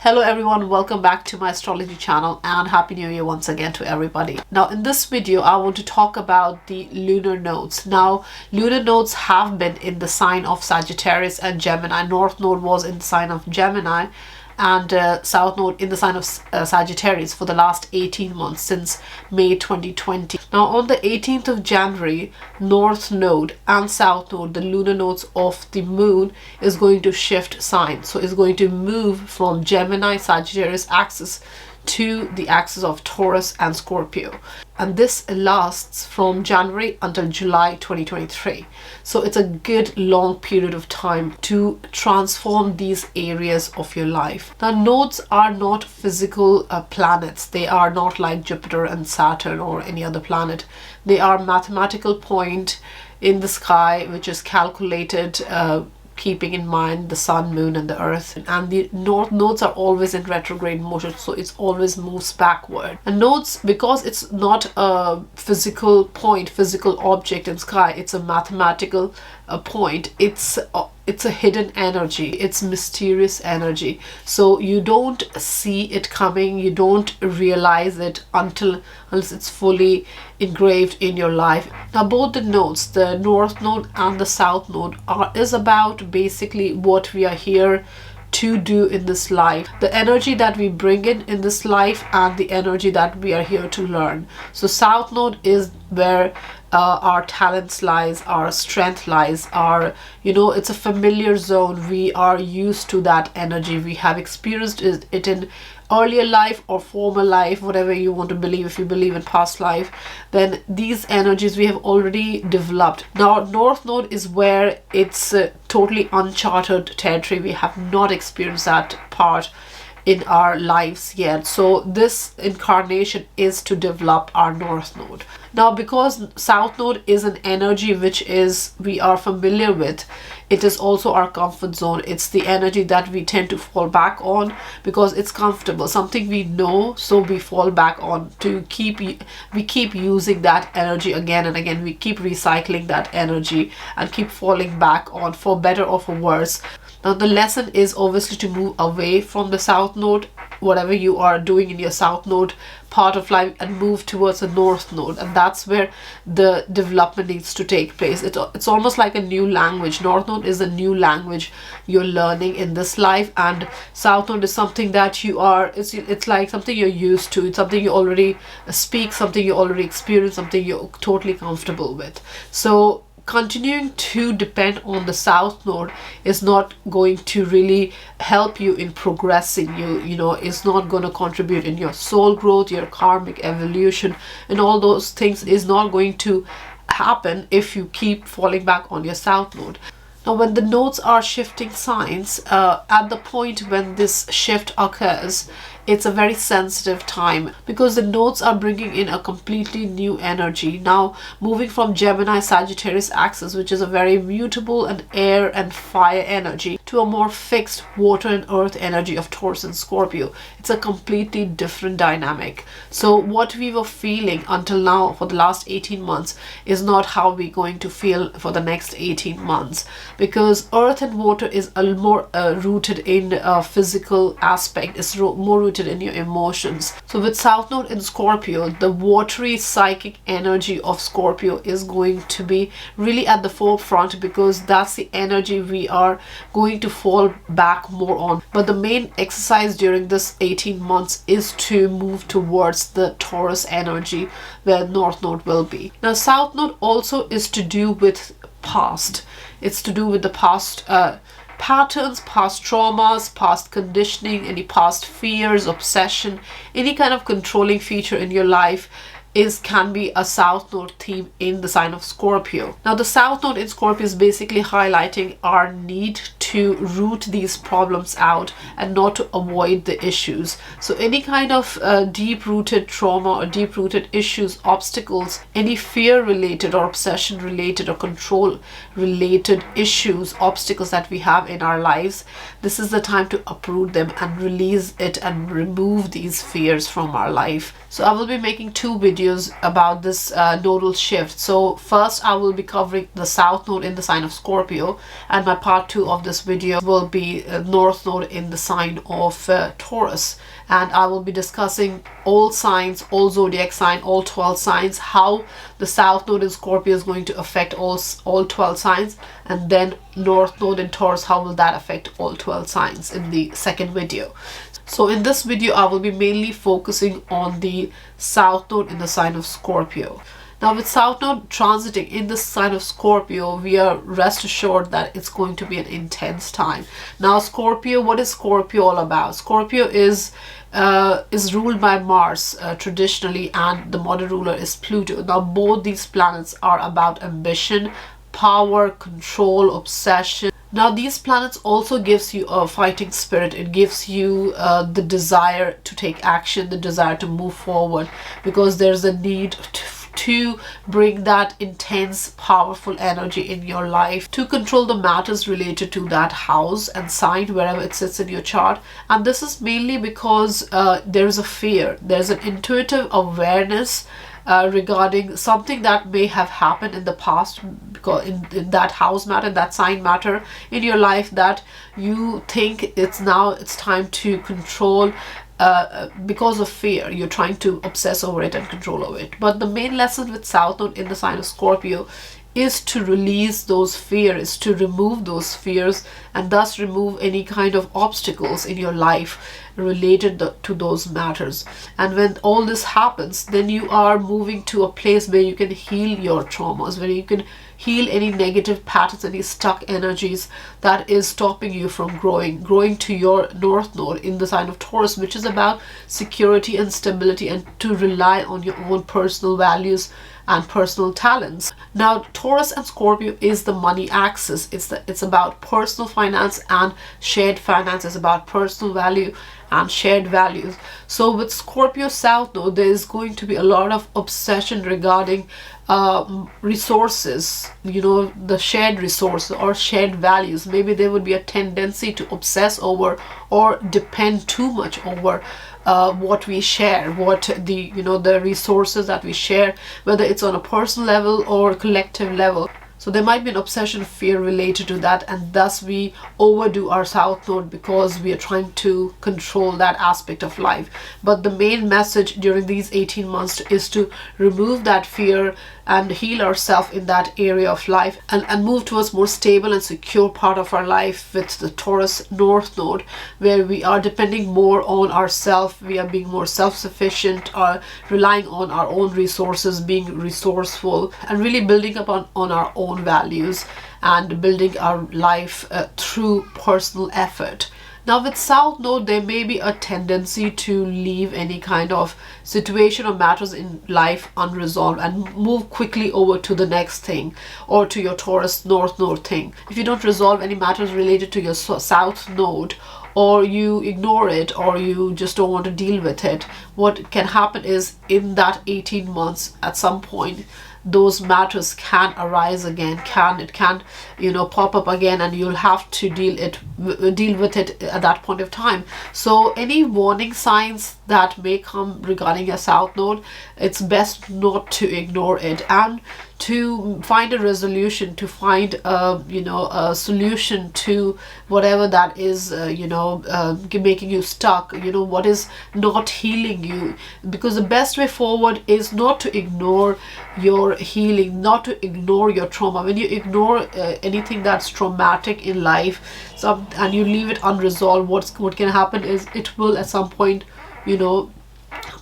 Hello everyone, welcome back to my astrology channel and happy new year once again to everybody. Now in this video I want to talk about the lunar nodes. Now lunar nodes have been in the sign of Sagittarius and Gemini. North node was in the sign of Gemini and South node in the sign of Sagittarius for the last 18 months since May 2020. Now on the 18th of January, North node and South node, the lunar nodes of the moon, is going to shift signs. So it's going to move from Gemini Sagittarius axis to the axis of Taurus and Scorpio, and this lasts from January until July 2023. So it's a good long period of time to transform these areas of your life. Now nodes are not physical planets. They are not like Jupiter and Saturn or any other planet. They are mathematical point in the sky which is calculated keeping in mind the sun, moon and the earth, and the north nodes are always in retrograde motion, so it's always moves backward. And nodes, because it's not a physical point, physical object in sky, it's a mathematical point. It's a hidden energy, it's mysterious energy, so you don't see it coming, you don't realize it unless it's fully engraved in your life. Now both the nodes, the north node and the south node, is about basically what we are here to do in this life, the energy that we bring in this life and the energy that we are here to learn. So south node is where our talents lies, our strength lies, it's a familiar zone. We are used to that energy, we have experienced it in earlier life or former life, whatever you want to believe. If you believe in past life, then these energies we have already developed. Now north node is where it's totally uncharted territory. We have not experienced that part in our lives yet, so this incarnation is to develop our north node. Now because south node is an energy which we are familiar with, it is also our comfort zone. It's the energy that we tend to fall back on because it's comfortable, something we know, so we fall back on we keep using that energy again and again. We keep recycling that energy and keep falling back on, for better or for worse. Now the lesson is obviously to move away from the south node, whatever you are doing in your south node part of life, and move towards the north node, and that's where the development needs to take place. It's almost like a new language. North node is a new language you're learning in this life, and south node is something that it's like something you're used to. It's something you already speak, something you already experience, something you're totally comfortable with. So continuing to depend on the south node is not going to really help you in progressing. It's not going to contribute in your soul growth, your karmic evolution, and all those things is not going to happen if you keep falling back on your south node. Now when the nodes are shifting signs, at the point when this shift occurs, it's a very sensitive time because the nodes are bringing in a completely new energy. Now moving from Gemini Sagittarius axis, which is a very mutable and air and fire energy, to a more fixed water and earth energy of Taurus and Scorpio. It's a completely different dynamic. So what we were feeling until now for the last 18 months is not how we're going to feel for the next 18 months, because earth and water is a more rooted in a physical aspect. It's more rooted in your emotions. So with south node in Scorpio, the watery psychic energy of Scorpio is going to be really at the forefront, because that's the energy we are going to fall back more on. But the main exercise during this 18 months is to move towards the Taurus energy where north node will be. Now south node also is to do with past. It's to do with the past patterns, past traumas, past conditioning, any past fears, obsession, any kind of controlling feature in your life can be a south node theme in the sign of Scorpio. Now the south node in Scorpio is basically highlighting our need to root these problems out and not to avoid the issues. So any kind of deep-rooted trauma or deep-rooted issues, obstacles, any fear-related or obsession-related or control-related issues, obstacles that we have in our lives, this is the time to uproot them and release it and remove these fears from our life. So I will be making two videos videos about this nodal shift. So first I will be covering the South Node in the sign of Scorpio, and my part 2 of this video will be North Node in the sign of Taurus. And I will be discussing all signs, all zodiac sign, all 12 signs, how the South Node in Scorpio is going to affect all 12 signs, and then North Node in Taurus, how will that affect all 12 signs in the second video. So in this video, I will be mainly focusing on the South Node in the sign of Scorpio. Now with South Node transiting in the sign of Scorpio, we are rest assured that it's going to be an intense time. Now Scorpio, what is Scorpio all about? Scorpio is ruled by Mars traditionally, and the modern ruler is Pluto. Now both these planets are about ambition, power, control, obsession. Now these planets also gives you a fighting spirit. It gives you the desire to take action, the desire to move forward, because there's a need to bring that intense, powerful energy in your life to control the matters related to that house and sign wherever it sits in your chart. And this is mainly because there's a fear, there's an intuitive awareness regarding something that may have happened in the past, because in that house matter, that sign matter in your life, that you think it's time to control. Because of fear, you're trying to obsess over it and control over it. But the main lesson with South Node in the sign of Scorpio is to release those fears, to remove those fears, and thus remove any kind of obstacles in your life related to those matters. And when all this happens, then you are moving to a place where you can heal your traumas, where you can heal any negative patterns, any stuck energies that is stopping you from growing to your North Node in the sign of Taurus, which is about security and stability, and to rely on your own personal values and personal talents. Now Taurus and Scorpio is the money axis. It's about personal finance and shared finance. It's about personal value and shared values. So with Scorpio South Node, there is going to be a lot of obsession regarding resources, the shared resources or shared values. Maybe there would be a tendency to obsess over or depend too much over what we share, what the resources that we share, whether it's on a personal level or collective level. So there might be an obsession, fear related to that, and thus we overdo our South Node because we are trying to control that aspect of life. But the main message during these 18 months is to remove that fear and heal ourselves in that area of life, and move towards more stable and secure part of our life with the Taurus North Node, where we are depending more on ourselves, we are being more self-sufficient, or relying on our own resources, being resourceful, and really building up on our own values and building our life through personal effort. Now with South Node, there may be a tendency to leave any kind of situation or matters in life unresolved and move quickly over to the next thing, or to your Taurus North Node thing. If you don't resolve any matters related to your South Node, or you ignore it, or you just don't want to deal with it, what can happen is in that 18 months, at some point, those matters can arise again, it can pop up again, and you'll have to deal with it at that point of time. So any warning signs that may come regarding your South Node, it's best not to ignore it, and to find a resolution, to find a solution to whatever that is making you stuck, what is not healing you. Because the best way forward is not to ignore your healing, not to ignore your trauma. When you ignore anything that's traumatic in life, and you leave it unresolved, what can happen is it will at some point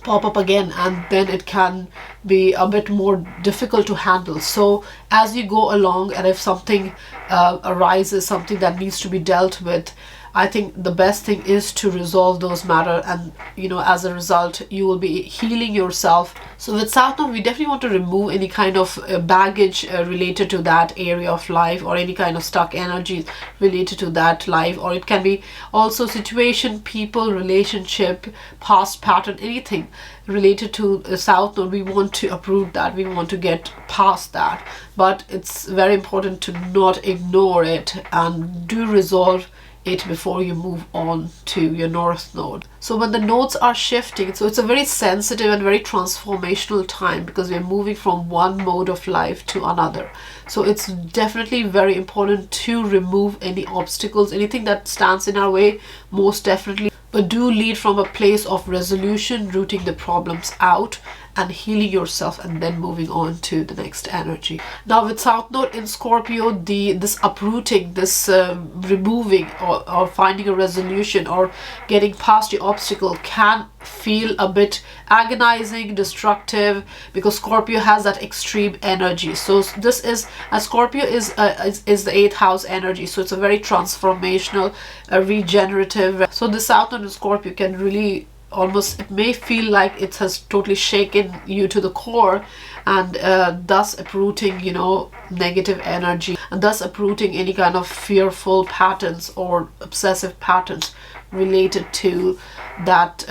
pop up again, and then it can be a bit more difficult to handle. So as you go along, and if something arises, something that needs to be dealt with, I think the best thing is to resolve those matters, and as a result you will be healing yourself. So with South Node, we definitely want to remove any kind of baggage related to that area of life, or any kind of stuck energies related to that life, or it can be also situation, people, relationship, past pattern, anything related to South Node. We want to uproot that, we want to get past that, but it's very important to not ignore it, and do resolve it before you move on to your North Node. So when the nodes are shifting, so it's a very sensitive and very transformational time because we're moving from one mode of life to another. So it's definitely very important to remove any obstacles, anything that stands in our way, most definitely. But do lead from a place of resolution, rooting the problems out and healing yourself, and then moving on to the next energy. Now with South Node in Scorpio, this uprooting, this removing or finding a resolution or getting past the obstacle can feel a bit agonizing, destructive, because Scorpio has that extreme energy. So this is, Scorpio is the 8th house energy, so it's a very transformational, regenerative. So the South Node in Scorpio can really almost, it may feel like it has totally shaken you to the core, and thus uprooting, you know, negative energy, and thus uprooting any kind of fearful patterns or obsessive patterns related to that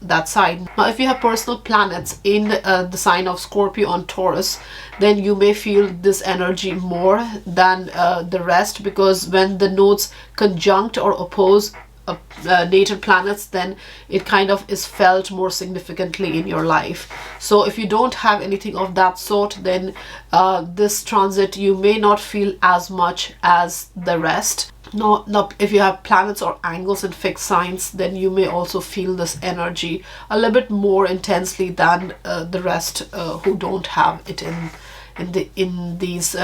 that sign. Now if you have personal planets in the sign of Scorpio and Taurus, then you may feel this energy more than the rest, because when the nodes conjunct or oppose natal planets, then it kind of is felt more significantly in your life. So if you don't have anything of that sort, then this transit you may not feel as much as the rest. No, if you have planets or angles in fixed signs, then you may also feel this energy a little bit more intensely than the rest who don't have it in these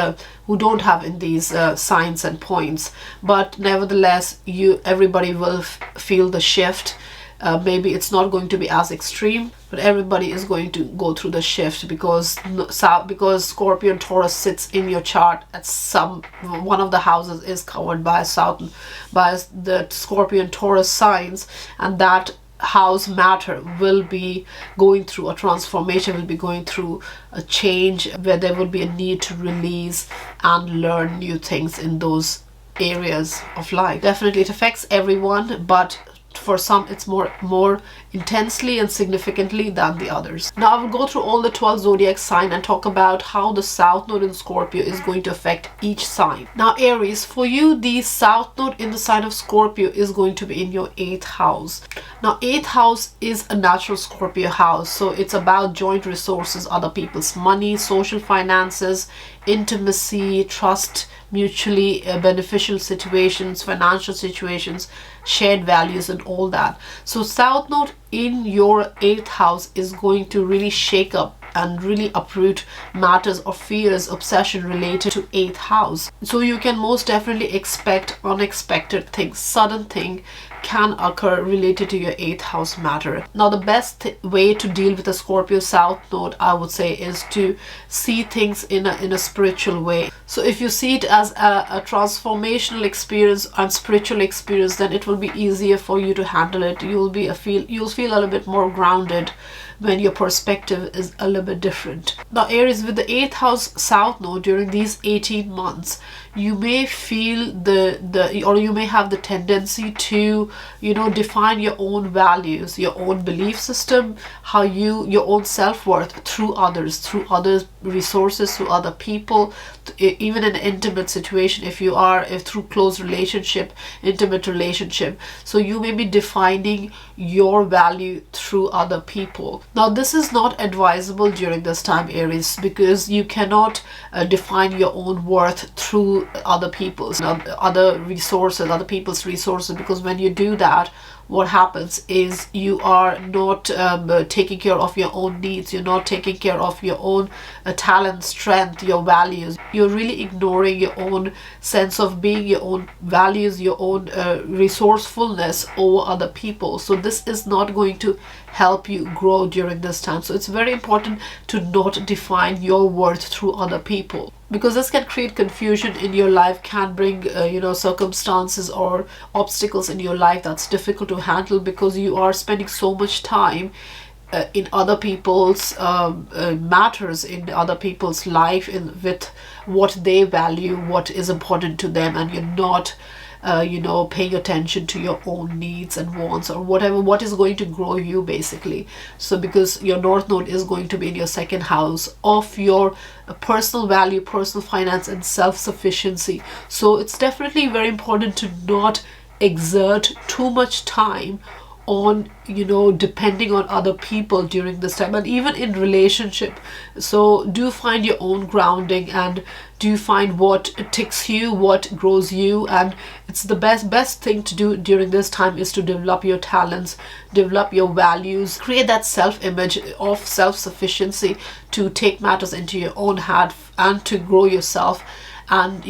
signs and points. But nevertheless, everybody will feel the shift. Maybe it's not going to be as extreme, but everybody is going to go through the shift, because Scorpio and Taurus sits in your chart at one of the houses is covered by the Scorpio and Taurus signs, and that house matter will be going through a transformation, will be going through a change where there will be a need to release and learn new things in those areas of life. Definitely it affects everyone, but for some it's more intensely and significantly than the others. Now I will go through all the 12 zodiac sign and talk about how the South Node in Scorpio is going to affect each sign. Now Aries, for you the South Node in the sign of Scorpio is going to be in your 8th house. Now 8th house is a natural Scorpio house, so it's about joint resources, other people's money, social finances, intimacy, trust, mutually beneficial situations, financial situations, shared values and all that. So South Node in your 8th house is going to really shake up and really uproot matters or fears, obsession related to 8th house. So you can most definitely expect unexpected things, sudden thing can occur related to your 8th house matter. Now the best way to deal with a Scorpio South Node, I would say, is to see things in a spiritual way. So if you see it as a transformational experience and spiritual experience, then it will be easier for you to handle it. You'll feel a little bit more grounded when your perspective is a little bit different. Now Aries, with the 8th house South Node during these 18 months, you may feel or you may have the tendency to, you know, define your own values, your own belief system, your own self-worth through others, through other resources, through other people, even in an intimate situation, if through close relationship, intimate relationship. So you may be defining your value through other people. Now this is not advisable during this time, Aries, because you cannot define your own worth through other people's, other people's resources, because when you do that, what happens is you are not taking care of your own needs, you're not taking care of your own talent, strength, your values. You're really ignoring your own sense of being, your own values, your own resourcefulness over other people. So this is not going to help you grow during this time. So it's very important to not define your worth through other people, because this can create confusion in your life, can bring circumstances or obstacles in your life that's difficult to handle, because you are spending so much time in other people's matters, in other people's life, with what they value, what is important to them, and you're not paying attention to your own needs and wants, or what is going to grow you basically. So because your North Node is going to be in your second house of your personal value, personal finance, and self-sufficiency. So it's definitely very important to not exert too much time on depending on other people during this time, and even in relationship. So do find your own grounding, and do find what ticks you, what grows you. And it's the best thing to do during this time is to develop your talents, develop your values, create that self-image of self-sufficiency, to take matters into your own hand and to grow yourself and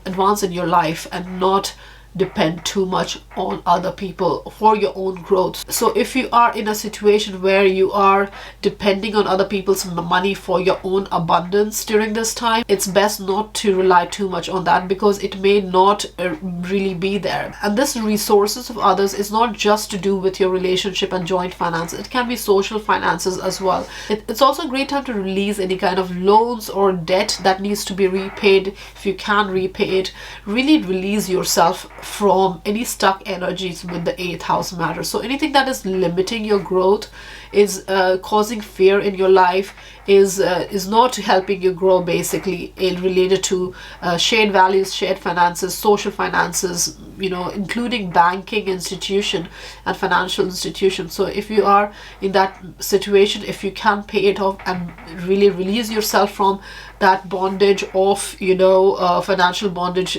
advance in your life, and not depend too much on other people for your own growth. So if you are in a situation where you are depending on other people's money for your own abundance during this time, it's best not to rely too much on that, because it may not really be there. And this resources of others is not just to do with your relationship and joint finance. It can be social finances as well. It's also a great time to release any kind of loans or debt that needs to be repaid. If you can repay it, really release yourself from any stuck energies with the 8th house matter. So anything that is limiting your growth, is causing fear in your life, is not helping you grow basically, related to shared values, shared finances, social finances, including banking institution and financial institution. So if you are in that situation, if you can pay it off and really release yourself from that bondage of financial bondage,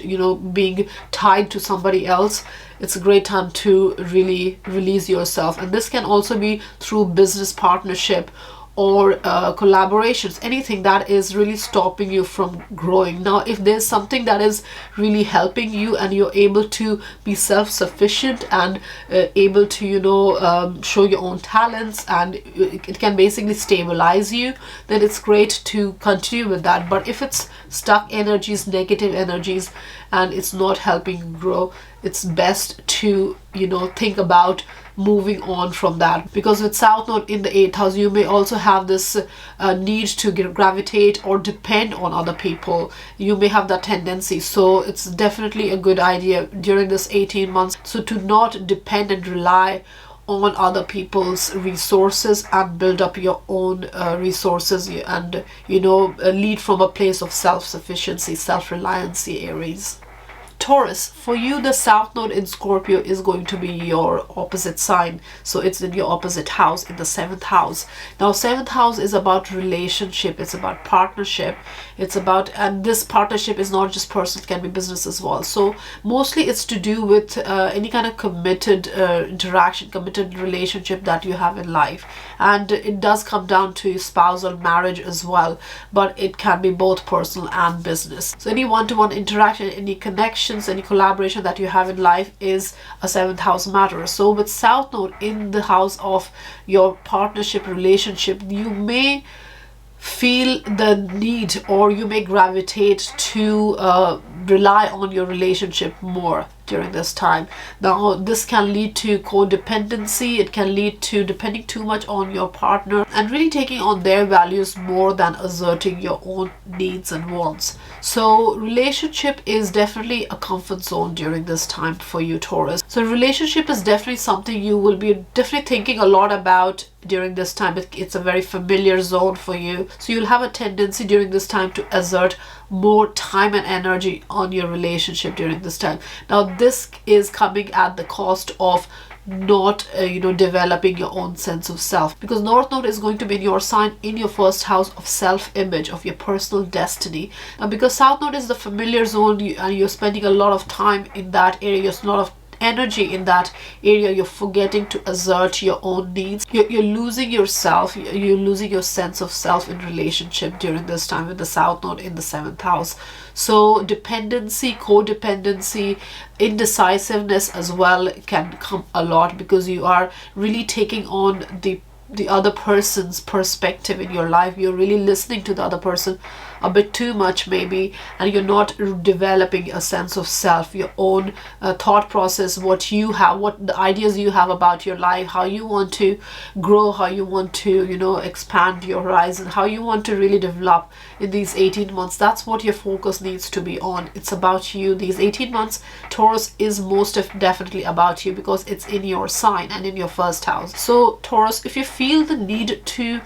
being tied to somebody else, it's a great time to really release yourself. And this can also be through business partnership or collaborations, anything that is really stopping you from growing. Now, if there's something that is really helping you and you're able to be self-sufficient and able to show your own talents, and it can basically stabilize you, then it's great to continue with that. But if it's stuck energies, negative energies, and it's not helping you grow, it's best to think about moving on from that. Because with South Node in the 8th house, you may also have this need to gravitate or depend on other people. You may have that tendency. So it's definitely a good idea during this 18 months so to not depend and rely on other people's resources, and build up your own resources, and lead from a place of self-sufficiency, self-reliancy, Aries. Taurus, for you, the South Node in Scorpio is going to be your opposite sign. So it's in your opposite house, in the 7th house. Now, 7th house is about relationship. It's about partnership. It's about, and this partnership is not just personal, it can be business as well. So mostly it's to do with any kind of committed interaction, committed relationship that you have in life. And it does come down to spousal marriage as well, but it can be both personal and business. So any one-to-one interaction, any connection, any collaboration that you have in life is a 7th house matter. So with South Node in the house of your partnership relationship, you may feel the need, or you may gravitate to rely on your relationship more during this time. Now, this can lead to codependency. It can lead to depending too much on your partner and really taking on their values more than asserting your own needs and wants. So relationship is definitely a comfort zone during this time for you, Taurus. So relationship is definitely something you will be definitely thinking a lot about during this time. It's a very familiar zone for you. So you'll have a tendency during this time to exert more time and energy on your relationship during this time. Now, this is coming at the cost of not developing your own sense of self, because North Node is going to be in your sign, in your first house of self-image, of your personal destiny. Now, because South Node is the familiar zone, and you're spending a lot of time in that area, a lot of energy in that area, you're forgetting to assert your own needs. You're losing yourself, you're losing your sense of self in relationship during this time with the South Node in the 7th house. So dependency, codependency, indecisiveness as well can come a lot, because you are really taking on the the other person's perspective in your life. You're really listening to the other person a bit too much maybe, and you're not developing a sense of self, your own thought process, what you have, what the ideas you have about your life, how you want to grow, how you want to, you know, expand your horizon, how you want to really develop in these 18 months. That's what your focus needs to be on. It's about you. These 18 months, Taurus, is most definitely about you, because it's in your sign and in your first house. So Taurus, if you feel the need to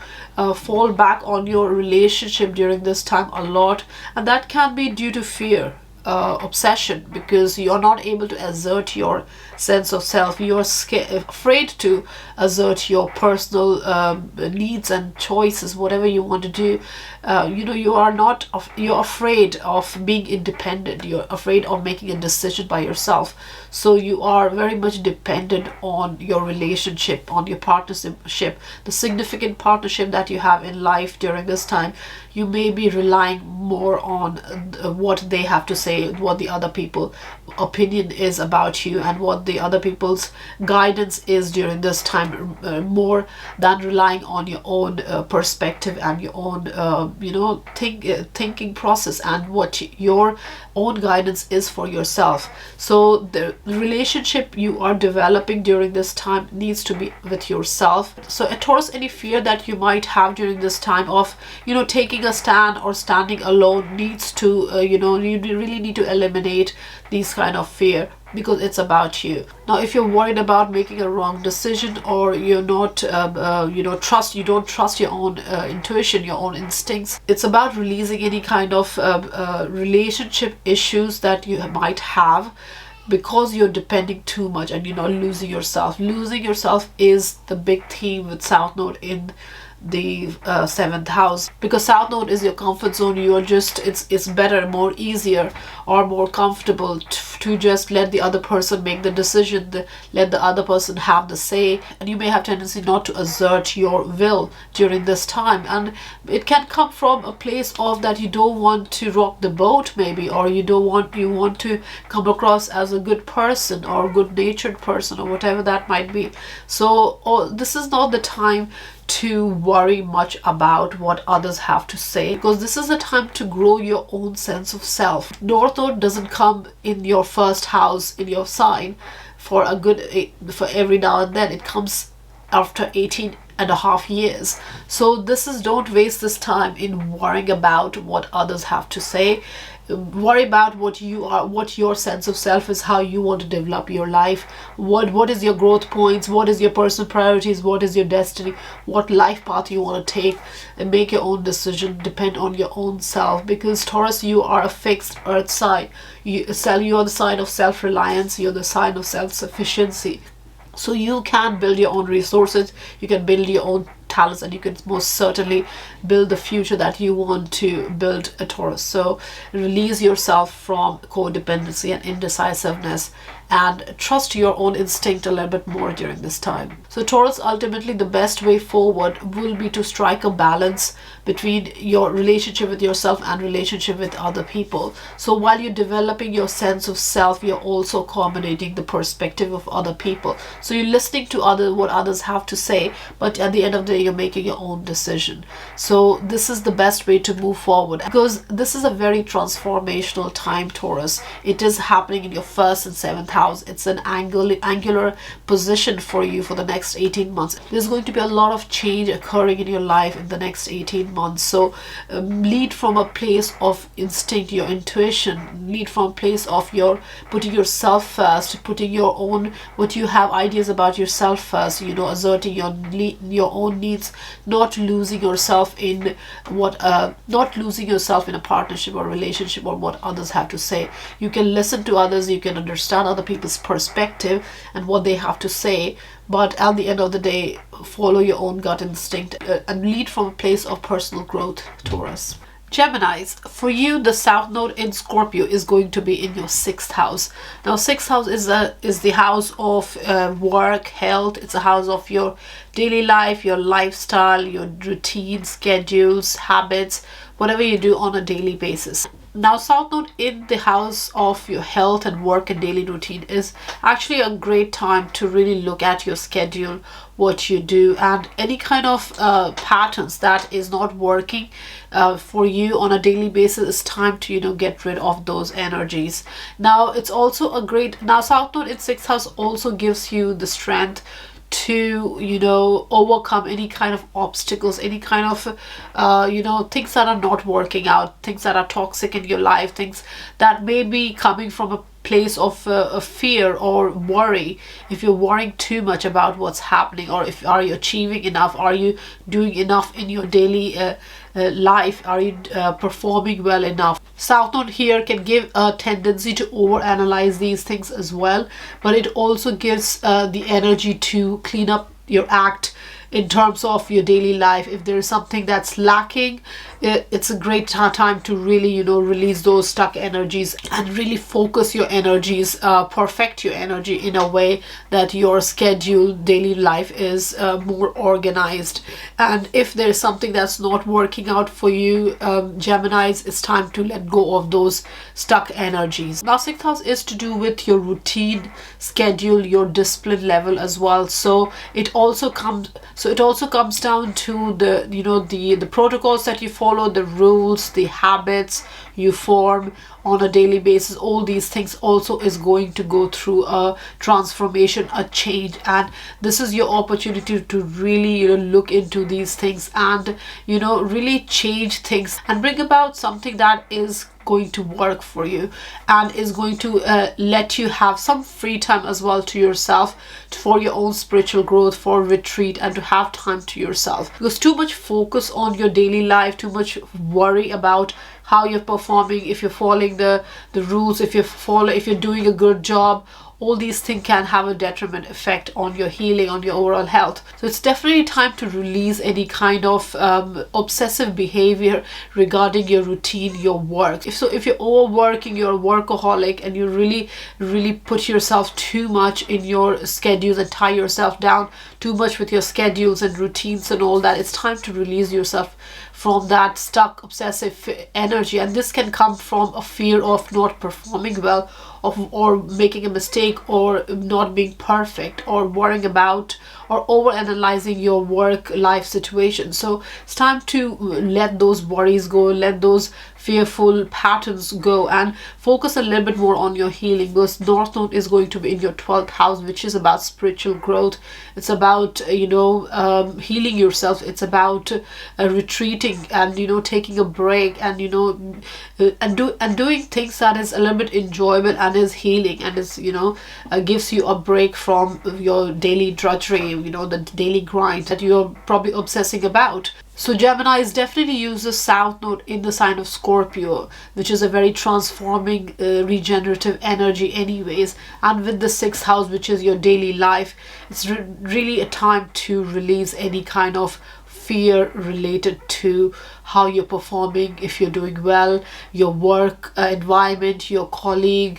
fall back on your relationship during this time a lot, and that can be due to fear, obsession, because you're not able to assert your sense of self. You're afraid to assert your personal needs and choices, whatever you want to do. You know, you're afraid of being independent. You're afraid of making a decision by yourself. So you are very much dependent on your relationship, on your partnership, the significant partnership that you have in life during this time. You may be relying more on what they have to say, what the other people opinion is about you, and what the other people's guidance is during this time, more than relying on your own perspective and your own you know, thinking process, and what your own guidance is for yourself. So the relationship you are developing during this time needs to be with yourself. So at Taurus, any fear that you might have during this time of, you know, taking a stand or standing alone needs to you know, you really need to eliminate these kind of fear, because it's about you. Now, if you're worried about making a wrong decision, or you're not you know, you don't trust your own intuition, your own instincts, it's about releasing any kind of relationship issues that you might have, because you're depending too much and you're not losing yourself. Losing yourself is the big theme with South Node in the 7th house, because South Node is your comfort zone. You are just, it's better, more easier, or more comfortable to just let the other person make the decision, let the other person have the say, and you may have tendency not to assert your will during this time. And it can come from a place of that you don't want to rock the boat maybe, or you want to come across as a good person or good natured person, or whatever that might be. So this is not the time to worry much about what others have to say, because this is a time to grow your own sense of self. North Node doesn't come in your first house in your sign for every now and then. It comes after 18.5 years. So don't waste this time in worrying about what others have to say. Worry about what you are, what your sense of self is, how you want to develop your life, what is your growth points, what is your personal priorities, what is your destiny, what life path you want to take, and make your own decision. Depend on your own self, because Taurus, you are a fixed earth sign. You are the sign of self-reliance. You're the sign of self-sufficiency. So you can build your own resources, you can build your own talents, and you can most certainly build the future that you want to build, a Taurus. So release yourself from codependency and indecisiveness, and trust your own instinct a little bit more during this time. So Taurus, ultimately the best way forward will be to strike a balance between your relationship with yourself and relationship with other people. So while you're developing your sense of self, you're also accommodating the perspective of other people. So you're listening to what others have to say, but at the end of the day, you're making your own decision. So this is the best way to move forward, because this is a very transformational time, Taurus. It is happening in your 1st and 7th house. It's an angular position for you for the next 18 months. There's going to be a lot of change occurring in your life in the next 18 months. So lead from a place of instinct, your intuition. Lead from a place of your putting yourself first, putting your own, what you have ideas about yourself first, you know, asserting your own needs, not losing yourself in not losing yourself in a partnership or relationship or what others have to say. You can listen to others, you can understand other people's perspective and what they have to say, but at the end of the day, follow your own gut instinct and lead from a place of personal growth, Taurus. Geminis, for you, the South Node in Scorpio is going to be in your 6th house. Now, 6th house is the house of work, health. It's a house of your daily life, your lifestyle, your routine, schedules, habits, whatever you do on a daily basis. Now, South Node in the house of your health and work and daily routine is actually a great time to really look at your schedule, what you do, and any kind of patterns that is not working for you on a daily basis. It's time to, you know, get rid of those energies. Now, it's also a great, now South Node in 6th house also gives you the strength to, you know, overcome any kind of obstacles, any kind of you know, things that are not working out, things that are toxic in your life, things that may be coming from a place of fear or worry. If you're worrying too much about what's happening, or if are you achieving enough, are you doing enough in your daily life, are you performing well enough. South Node here can give a tendency to overanalyze these things as well, but it also gives the energy to clean up your act in terms of your daily life. If there is something that's lacking, it's a great time to really, you know, release those stuck energies and really focus your energies, perfect your energy in a way that your scheduled daily life is more organized. And if there's something that's not working out for you, Geminis, it's time to let go of those stuck energies. Now, 6th house is to do with your routine, schedule, your discipline level as well. So it also comes down to the, you know, the protocols that you follow, the rules, the habits you form on a daily basis. All these things also is going to go through a transformation, a change, and this is your opportunity to really, you know, look into these things and, you know, really change things and bring about something that is going to work for you and is going to let you have some free time as well to yourself, for your own spiritual growth, for retreat, and to have time to yourself. Because too much focus on your daily life, too much worry about how you're performing, if you're following the rules, if you're doing a good job, all these things can have a detriment effect on your healing, on your overall health. So it's definitely time to release any kind of obsessive behavior regarding your routine, your work. If you're overworking, you're a workaholic, and you really put yourself too much in your schedules and tie yourself down too much with your schedules and routines and all that, it's time to release yourself from that stuck obsessive energy. And this can come from a fear of not performing well, or making a mistake, or not being perfect, or worrying about or over analyzing your work life situation. So it's time to let those worries go, let those fearful patterns go, and focus a little bit more on your healing, because North Node is going to be in your 12th house, which is about spiritual growth. It's about healing yourself. It's about retreating and taking a break, and and doing things that is a little bit enjoyable and is healing, and is gives you a break from your daily drudgery, the daily grind that you're probably obsessing about. So Gemini definitely uses South Node in the sign of Scorpio, which is a very transforming, regenerative energy anyways. And with the 6th house, which is your daily life, it's really a time to release any kind of fear related to how you're performing, if you're doing well, your work environment, your colleague,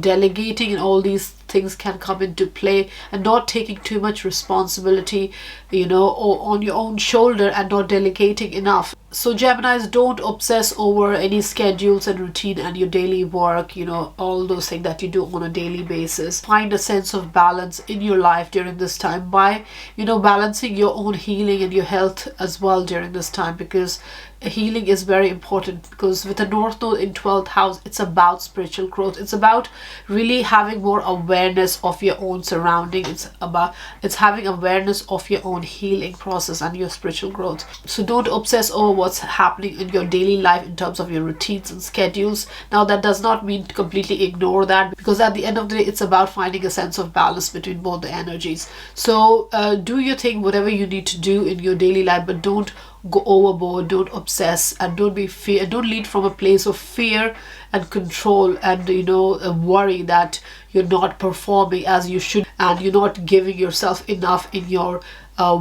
delegating, and all these things can come into play, and not taking too much responsibility, on your own shoulder, and not delegating enough. So Geminis, don't obsess over any schedules and routine and your daily work, all those things that you do on a daily basis. Find a sense of balance in your life during this time by, balancing your own healing and your health as well during this time, because healing is very important. Because with the North Node in 12th house, it's about spiritual growth. It's about really having more awareness of your own surrounding. It's having awareness of your own healing process and your spiritual growth. So don't obsess over what's happening in your daily life in terms of your routines and schedules. Now, that does not mean to completely ignore that, because at the end of the day, it's about finding a sense of balance between both the energies. So do your thing, whatever you need to do in your daily life, but don't go overboard, don't obsess, and don't lead from a place of fear and control, and worry that you're not performing as you should, and you're not giving yourself enough in your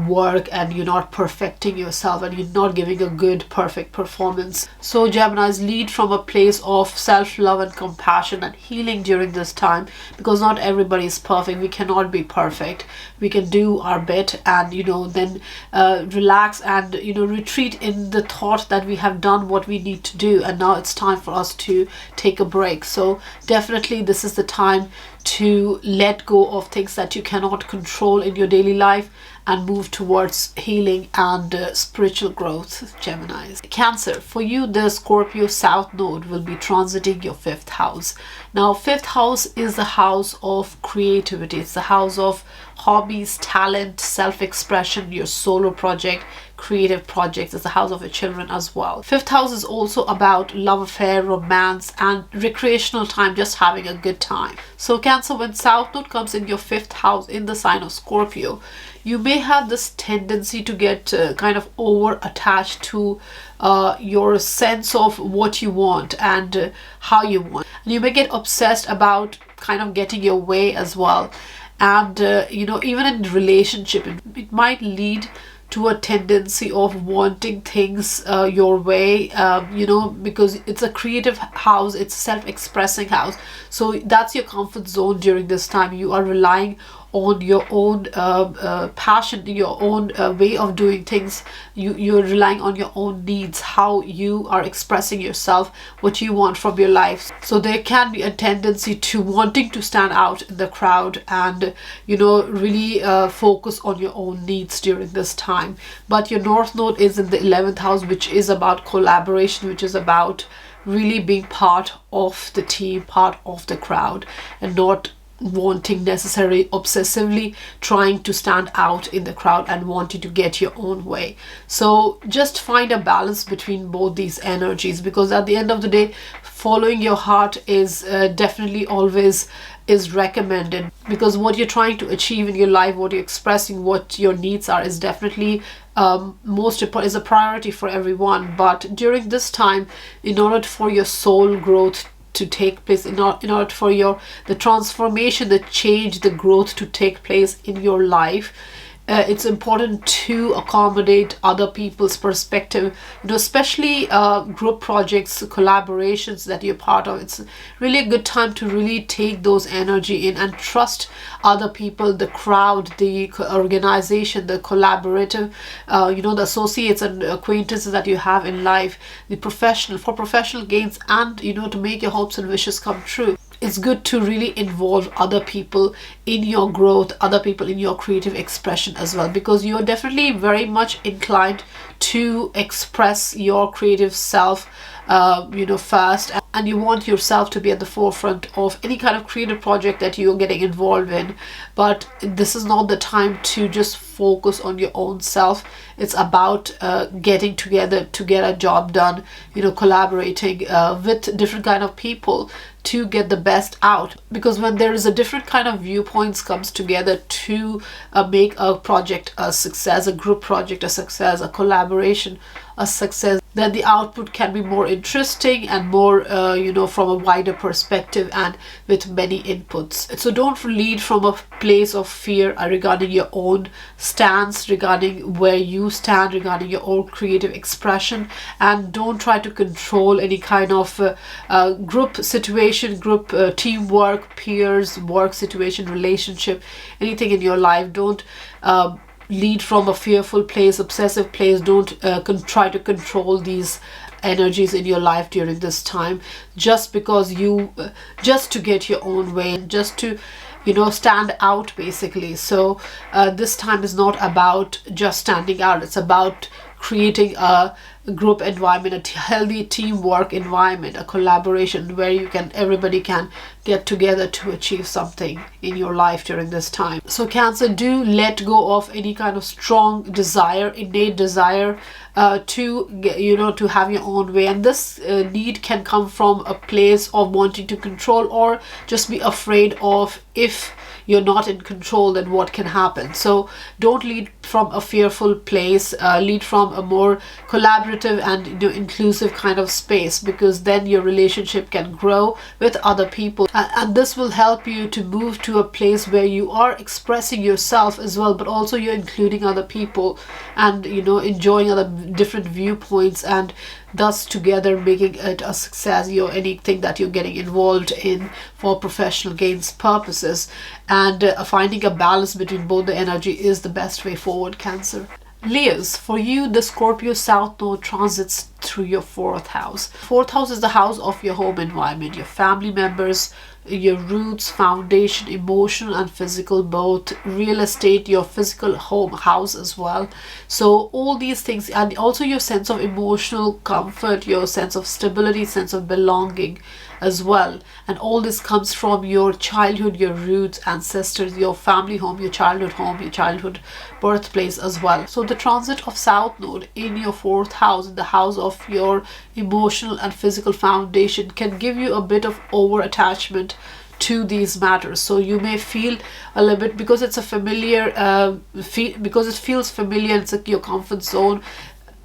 work, and you're not perfecting yourself, and you're not giving a good perfect performance. So Geminis, lead from a place of self-love and compassion and healing during this time, because not everybody is perfect. We cannot be perfect. We can do our bit, and then relax and retreat in the thought that we have done what we need to do, and now it's time for us to take a break. So definitely this is the time to let go of things that you cannot control in your daily life and move towards healing and spiritual growth, Geminis. Cancer, for you, the Scorpio South Node will be transiting your 5th house. Now, 5th house is the house of creativity. It's the house of hobbies, talent, self-expression, your solo project, creative projects. It's the house of your children as well. 5th house is also about love affair, romance, and recreational time, just having a good time. So Cancer, when South Node comes in your 5th house in the sign of Scorpio, you may have this tendency to get kind of over attached to your sense of what you want and how you want. And you may get obsessed about kind of getting your way as well. And even in relationship, it might lead to a tendency of wanting things your way, because it's a creative house, it's a self-expressing house. So that's your comfort zone during this time. You are relying on your own passion, your own way of doing things. You're relying on your own needs, how you are expressing yourself, what you want from your life. So there can be a tendency to wanting to stand out in the crowd and really focus on your own needs during this time. But your North Node is in the 11th house, which is about collaboration, which is about really being part of the team, part of the crowd, and not wanting necessarily obsessively trying to stand out in the crowd and wanting to get your own way. So just find a balance between both these energies, because at the end of the day, following your heart is definitely always is recommended, because what you're trying to achieve in your life, what you're expressing, what your needs are, is definitely most important, is a priority for everyone. But during this time, in order for your soul growth to take place, in order for the transformation, the change, the growth to take place in your life, it's important to accommodate other people's perspective, especially group projects, collaborations that you're part of. It's really a good time to really take those energy in and trust other people, the crowd, the organization, the collaborative, the associates and acquaintances that you have in life, for professional gains, and to make your hopes and wishes come true. It's good to really involve other people in your growth, other people in your creative expression as well, because you're definitely very much inclined to express your creative self first, and you want yourself to be at the forefront of any kind of creative project that you're getting involved in. But this is not the time to just focus on your own self. It's about getting together to get a job done, collaborating with different kind of people to get the best out. Because when there is a different kind of viewpoints comes together to make a project a success, a group project a success, a collaboration a success, then the output can be more interesting and more from a wider perspective and with many inputs. So don't lead from a place of fear regarding your own stance, regarding where you stand, regarding your own creative expression, and don't try to control any kind of group situation, group teamwork, peers, work situation, relationship, anything in your life. Don't lead from a fearful place, obsessive place. Don't try to control these energies in your life during this time, just because just to get your own way, just to stand out basically. So this time is not about just standing out. It's about creating a group environment, a healthy teamwork environment, a collaboration where everybody can get together to achieve something in your life during this time. So Cancer, do let go of any kind of strong desire, innate desire to have your own way. And this need can come from a place of wanting to control, or just be afraid of, if you're not in control, then what can happen. So don't lead from a fearful place, lead from a more collaborative collaborative and inclusive kind of space, because then your relationship can grow with other people, and this will help you to move to a place where you are expressing yourself as well, but also you're including other people and enjoying other different viewpoints, and thus together making it a success, anything that you're getting involved in for professional gains purposes. And finding a balance between both the energy is the best way forward, Cancer. Leos, for you, the Scorpio South Node transits through your 4th house. 4th house is the house of your home environment, your family members, your roots, foundation, emotional and physical, both real estate, your physical home house as well. So all these things, and also your sense of emotional comfort, your sense of stability, sense of belonging as well. And all this comes from your childhood, your roots, ancestors, your family home, your childhood birthplace as well. So the transit of South Node in your 4th house, in the house of your emotional and physical foundation, can give you a bit of over attachment to these matters. So you may feel a little bit, because it's a familiar because it feels familiar, it's like your comfort zone,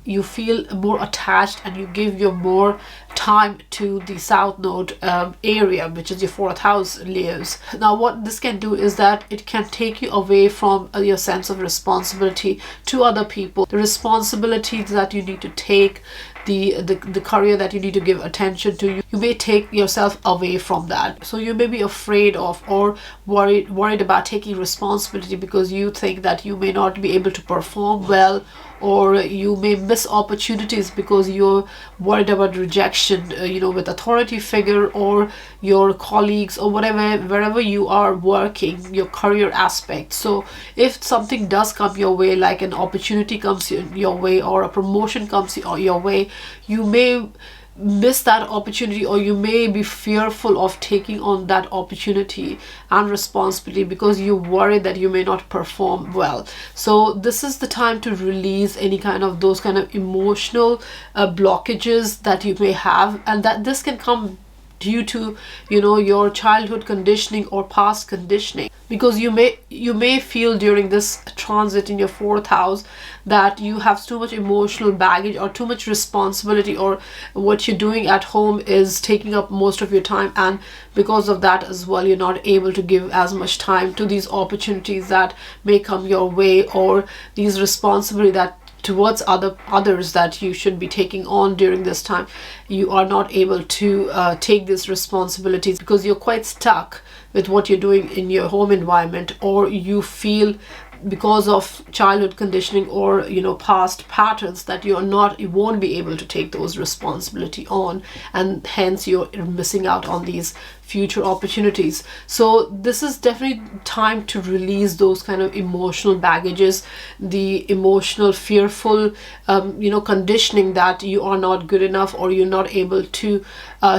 you feel more attached and you give your more time to the South Node area, which is your 4th house, Leos. Now what this can do is that it can take you away from your sense of responsibility to other people, the responsibilities that you need to take, the career that you need to give attention to. You may take yourself away from that. So you may be afraid of or worried about taking responsibility, because you think that you may not be able to perform well, or you may miss opportunities because you're worried about rejection, with authority figure or your colleagues or wherever you are working, your career aspect. So if something does come your way, like an opportunity comes your way or a promotion comes your way, you may miss that opportunity, or you may be fearful of taking on that opportunity and responsibility because you worry that you may not perform well. So this is the time to release any kind of those kind of emotional blockages that you may have, and that this can come due to your childhood conditioning or past conditioning, because you may feel during this transit in your 4th house that you have too much emotional baggage or too much responsibility, or what you're doing at home is taking up most of your time, and because of that as well you're not able to give as much time to these opportunities that may come your way, or these responsibility that towards others that you should be taking on during this time. You are not able to take these responsibilities because you're quite stuck with what you're doing in your home environment, or you feel because of childhood conditioning or past patterns that you won't be able to take those responsibility on, and hence you're missing out on these future opportunities. So this is definitely time to release those kind of emotional baggages, the emotional fearful conditioning that you are not good enough or you're not able to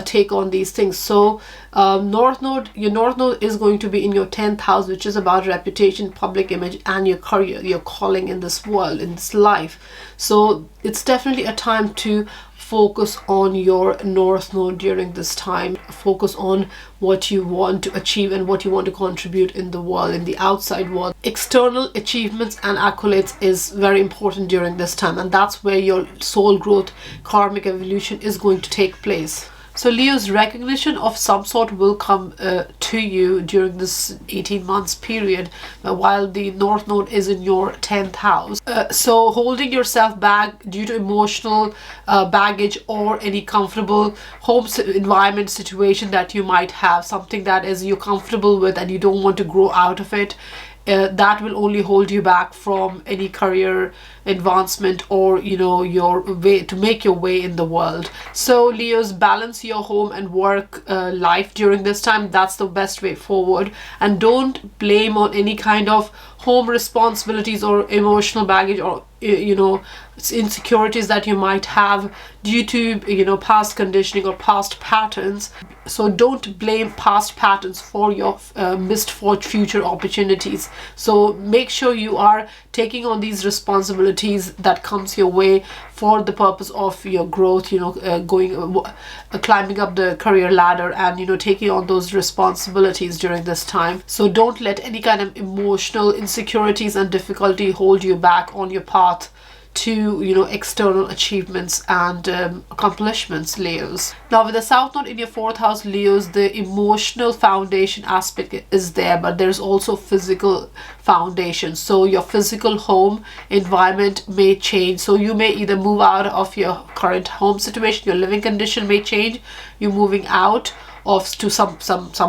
take on these things. So your North Node is going to be in your 10th house, which is about reputation, public image, and your career, your calling in this world, in this life. So it's definitely a time to focus on your North Node during this time. Focus on what you want to achieve and what you want to contribute in the world, in the outside world. External achievements and accolades is very important during this time, and that's where your soul growth, karmic evolution is going to take place. So Leo's recognition of some sort will come to you during this 18 months period while the North Node is in your 10th house. So holding yourself back due to emotional baggage or any comfortable home environment situation that you might have, something that is you're comfortable with and you don't want to grow out of it, that will only hold you back from any career advancement or your way to make your way in the world. So Leos, balance your home and work life during this time. That's the best way forward, and don't blame on any kind of home responsibilities or emotional baggage or insecurities that you might have due to past conditioning or past patterns. So don't blame past patterns for your missed for future opportunities. So make sure you are taking on these responsibilities that comes your way for the purpose of your growth, climbing up the career ladder and taking on those responsibilities during this time. So don't let any kind of emotional insecurities and difficulty hold you back on your path to, you know, external achievements and accomplishments, Leos. Now with the South Node in your 4th house, Leos, the emotional foundation aspect is there, but there's also physical foundation. So your physical home environment may change. So you may either move out of your current home situation, your living condition may change, you're moving out of to some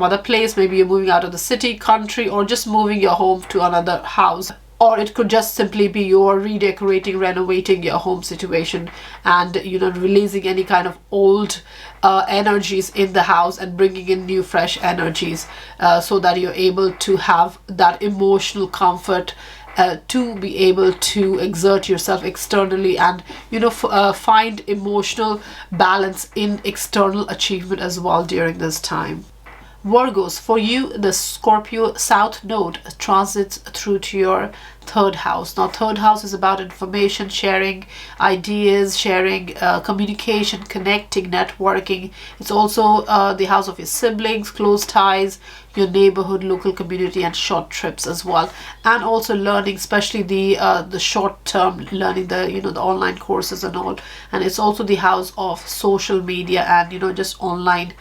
other place, maybe you're moving out of the city, country, or just moving your home to another house. Or it could just simply be you're redecorating, renovating your home situation, and, you know, releasing any kind of old energies in the house and bringing in new fresh energies, so that you're able to have that emotional comfort to be able to exert yourself externally and, you know, find emotional balance in external achievement as well during this time. Virgos, for you, the Scorpio South Node transits through to your 3rd house. Now 3rd house is about information sharing, ideas sharing, communication, connecting, networking. It's also the house of your siblings, close ties, your neighborhood, local community, and short trips as well, and also learning, especially the short term learning, the, you know, the online courses and all. And it's also the house of social media and, you know, just online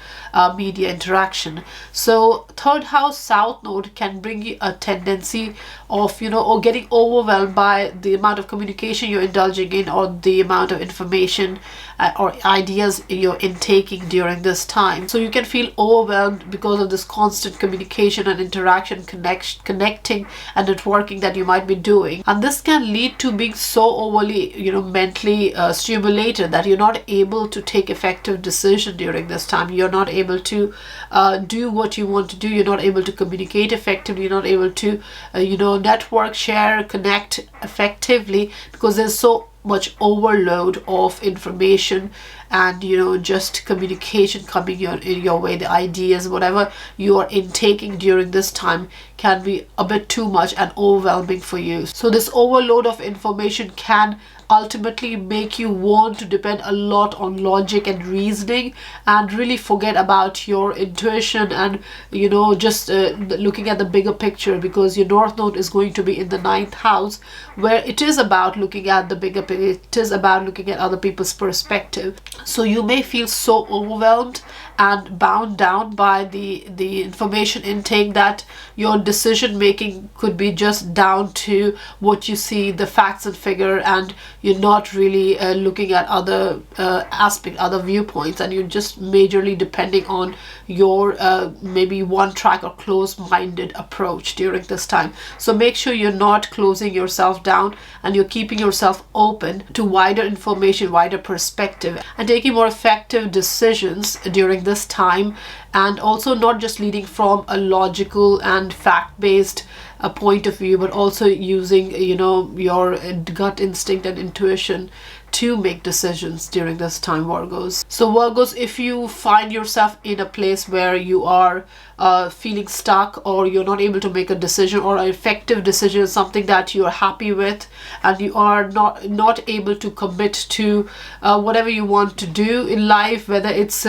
media interaction. So 3rd house South Node can bring you a tendency of, you know, or getting overwhelmed by the amount of communication you're indulging in, or the amount of information or ideas you're intaking during this time. So you can feel overwhelmed because of this constant communication and interaction, connecting and networking that you might be doing, and this can lead to being so overly, you know, mentally stimulated that you're not able to take effective decision during this time. You're not able to do what you want to do. You're not able to communicate effectively. You're not able to you know, network, share, connect effectively, because there's so much overload of information and, you know, just communication coming your way. The ideas, whatever you are intaking during this time, can be a bit too much and overwhelming for you. So this overload of information can ultimately make you want to depend a lot on logic and reasoning, and really forget about your intuition and, you know, just looking at the bigger picture, because your North Node is going to be in the 9th house, where it is about looking at the bigger picture. It is about looking at other people's perspective. So you may feel so overwhelmed and bound down by the information intake that your decision making could be just down to what you see, the facts and figure, and you're not really looking at other other viewpoints, and you're just majorly depending on your maybe one track or close-minded approach during this time. So make sure you're not closing yourself down, and you're keeping yourself open to wider information, wider perspective, and taking more effective decisions during this time, and also not just leading from a logical and fact-based point of view, but also using, you know, your gut instinct and intuition to make decisions during this time, Virgos. So Virgos, if you find yourself in a place where you are feeling stuck, or you're not able to make a decision or an effective decision, something that you're happy with, and you are not able to commit to whatever you want to do in life, whether it's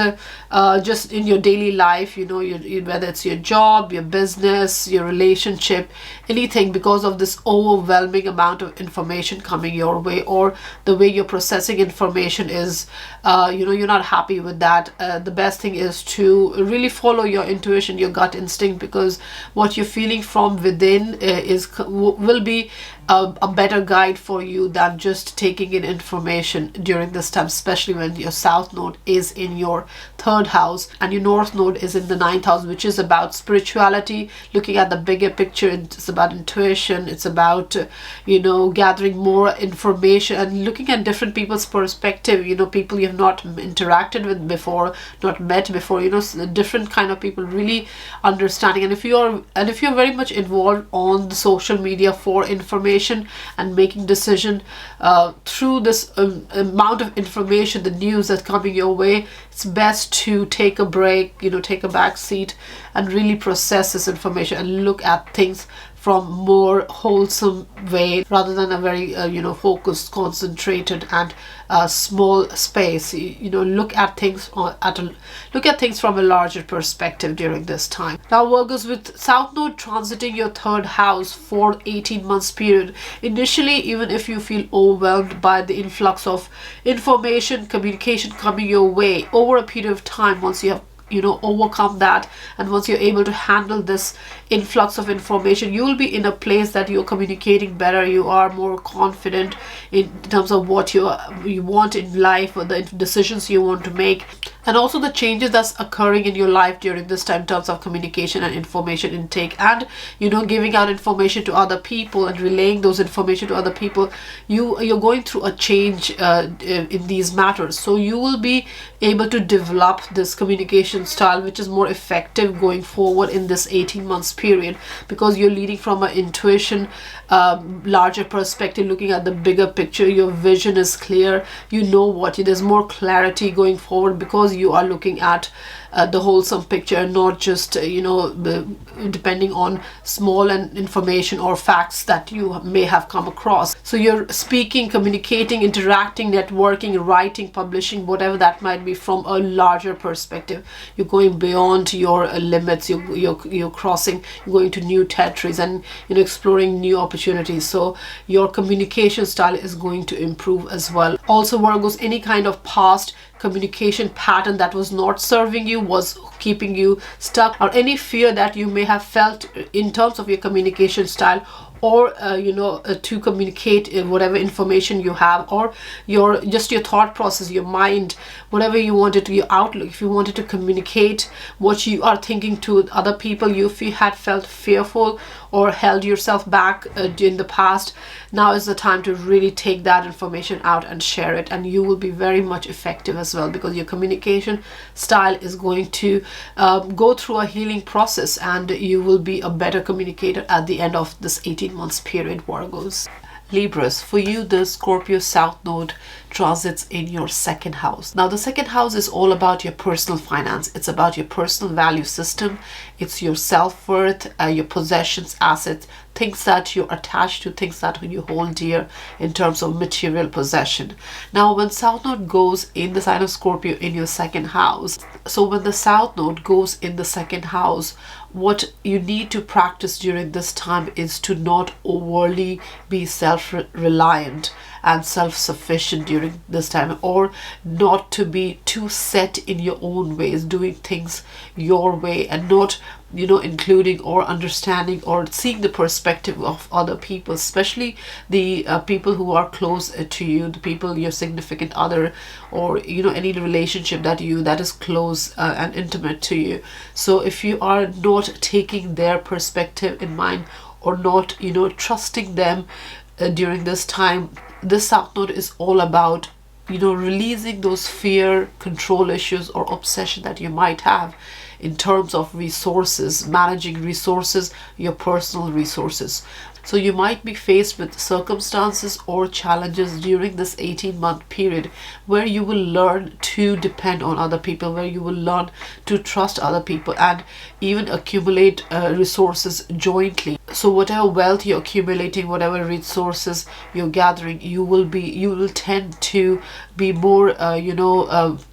just in your daily life, you know, whether it's your job, your business, your relationship, anything, because of this overwhelming amount of information coming your way, or the way you're processing information is, you know, you're not happy with that. The best thing is to really follow your intuition, your gut instinct, because what you're feeling from within will be a better guide for you than just taking in information during this time, especially when your South Node is in your 3rd house and your North Node is in the 9th house, which is about spirituality, looking at the bigger picture. It's about intuition. It's about you know, gathering more information and looking at different people's perspective, you know, people you've not interacted with before, not met before, you know, different kind of people, really understanding. And if you're very much involved on the social media for information and making decision through this amount of information, the news that's coming your way, it's best to take a break, you know, take a back seat and really process this information and look at things from more wholesome way rather than a very focused, concentrated and small space. Look at things from a larger perspective during this time. Now Virgos, with South Node transiting your third house for 18 months period, initially, even if you feel overwhelmed by the influx of information, communication coming your way, over a period of time, once you have overcome that, and once you're able to handle this influx of information, you will be in a place that you're communicating better, you are more confident in terms of what you want in life, or the decisions you want to make, and also the changes that's occurring in your life during this time in terms of communication and information intake, and giving out information to other people and relaying those information to other people. You're going through a change in these matters, so you will be able to develop this communication style which is more effective going forward in this 18 months period, because you're leading from an intuition, larger perspective, looking at the bigger picture. Your vision is clear, there's more clarity going forward because you are looking at the wholesome picture, not just depending on small and information or facts that you may have come across. So you're speaking, communicating, interacting, networking, writing, publishing, whatever that might be, from a larger perspective. You're going beyond your limits, you're crossing, you're going to new territories and exploring new opportunities. So your communication style is going to improve as well. Also Virgos, any kind of past communication pattern that was not serving you, was keeping you stuck, or any fear that you may have felt in terms of your communication style, or to communicate whatever information you have, or your thought process, your mind, whatever you wanted to, your outlook, if you wanted to communicate what you are thinking to other people, if you had felt fearful or held yourself back in the past, now is the time to really take that information out and share it, and you will be very much effective as well, because your communication style is going to go through a healing process, and you will be a better communicator at the end of this 18 months period, Virgos. Libras, for you, the Scorpio South Node transits in your second house. Now the second house is all about your personal finance. It's about your personal value system. It's your self-worth, your possessions, assets, things that you're attached to, things that you hold dear in terms of material possession. Now when South Node goes in the sign of Scorpio in your second house, so when the South Node goes in the second house, what you need to practice during this time is to not overly be self-reliant and self-sufficient during this time, or not to be too set in your own ways, doing things your way, and not including or understanding or seeing the perspective of other people, especially the people who are close to you, the people, your significant other, or any relationship that is close and intimate to you. So if you are not taking their perspective in mind, or not trusting them during this time, this South Node is all about releasing those fear, control issues, or obsession that you might have in terms of resources, managing resources, your personal resources. So you might be faced with circumstances or challenges during this 18-month period where you will learn to depend on other people, where you will learn to trust other people, and even accumulate resources jointly. So whatever wealth you're accumulating, whatever resources you're gathering, you will tend to be more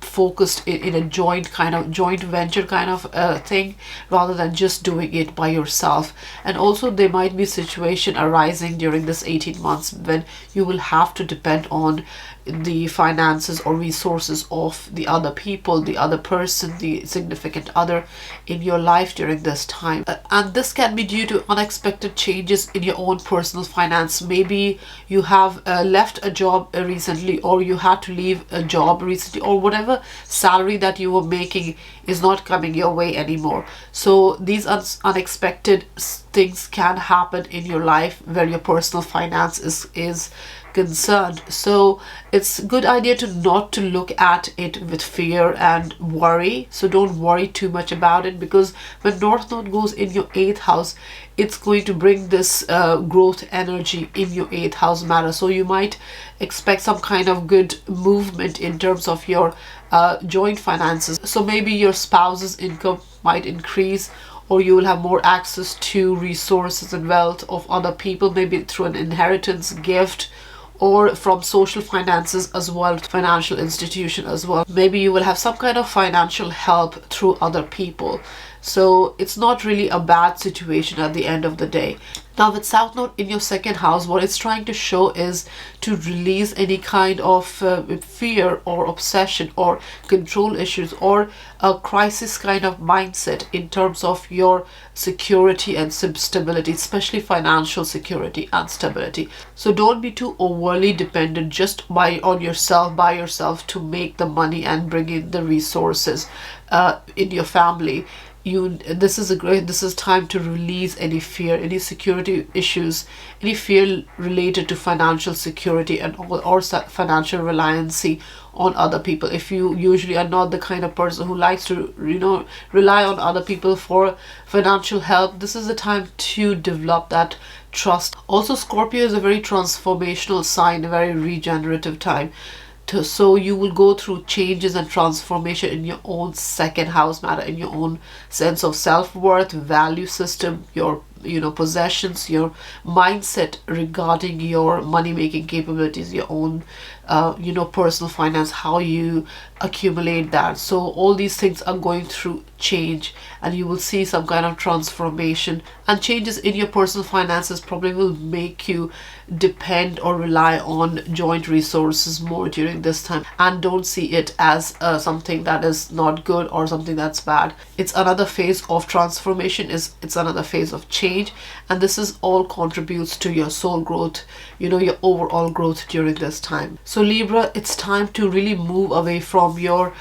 focused in a joint venture kind of thing, rather than just doing it by yourself. And also there might be situations arising during this 18 months when you will have to depend on the finances or resources of the other people, the other person, the significant other in your life during this time. And this can be due to unexpected changes in your own personal finance. Maybe you have left a job recently, or you had to leave a job recently, or whatever salary that you were making is not coming your way anymore. So these unexpected things can happen in your life where your personal finance is concerned. So it's a good idea to not to look at it with fear and worry. So don't worry too much about it, because when North Node goes in your 8th house, it's going to bring this growth energy in your 8th house matter. So you might expect some kind of good movement in terms of your joint finances. So maybe your spouse's income might increase, or you will have more access to resources and wealth of other people, maybe through an inheritance, gift, or from social finances as well, financial institution as well. Maybe you will have some kind of financial help through other people. So it's not really a bad situation at the end of the day. Now with South Node in your second house, what it's trying to show is to release any kind of fear or obsession or control issues or a crisis kind of mindset in terms of your security and stability, especially financial security and stability. So don't be too overly dependent just by yourself to make the money and bring in the resources in your family. This is time to release any fear, any security issues, any fear related to financial security and or financial reliance on other people. If you usually are not the kind of person who likes to rely on other people for financial help, this is the time to develop that trust. Also, Scorpio is a very transformational sign, a very regenerative time. So you will go through changes and transformation in your own second house matter, in your own sense of self-worth, value system, your possessions, your mindset regarding your money-making capabilities, your own personal finance, how you accumulate that. So all these things are going through change, and you will see some kind of transformation, and changes in your personal finances probably will make you depend or rely on joint resources more during this time. And don't see it as something that is not good or something that's bad. It's another phase of transformation, it's another phase of change, and this is all contributes to your soul growth, your overall growth during this time. So Libra, it's time to really move away from your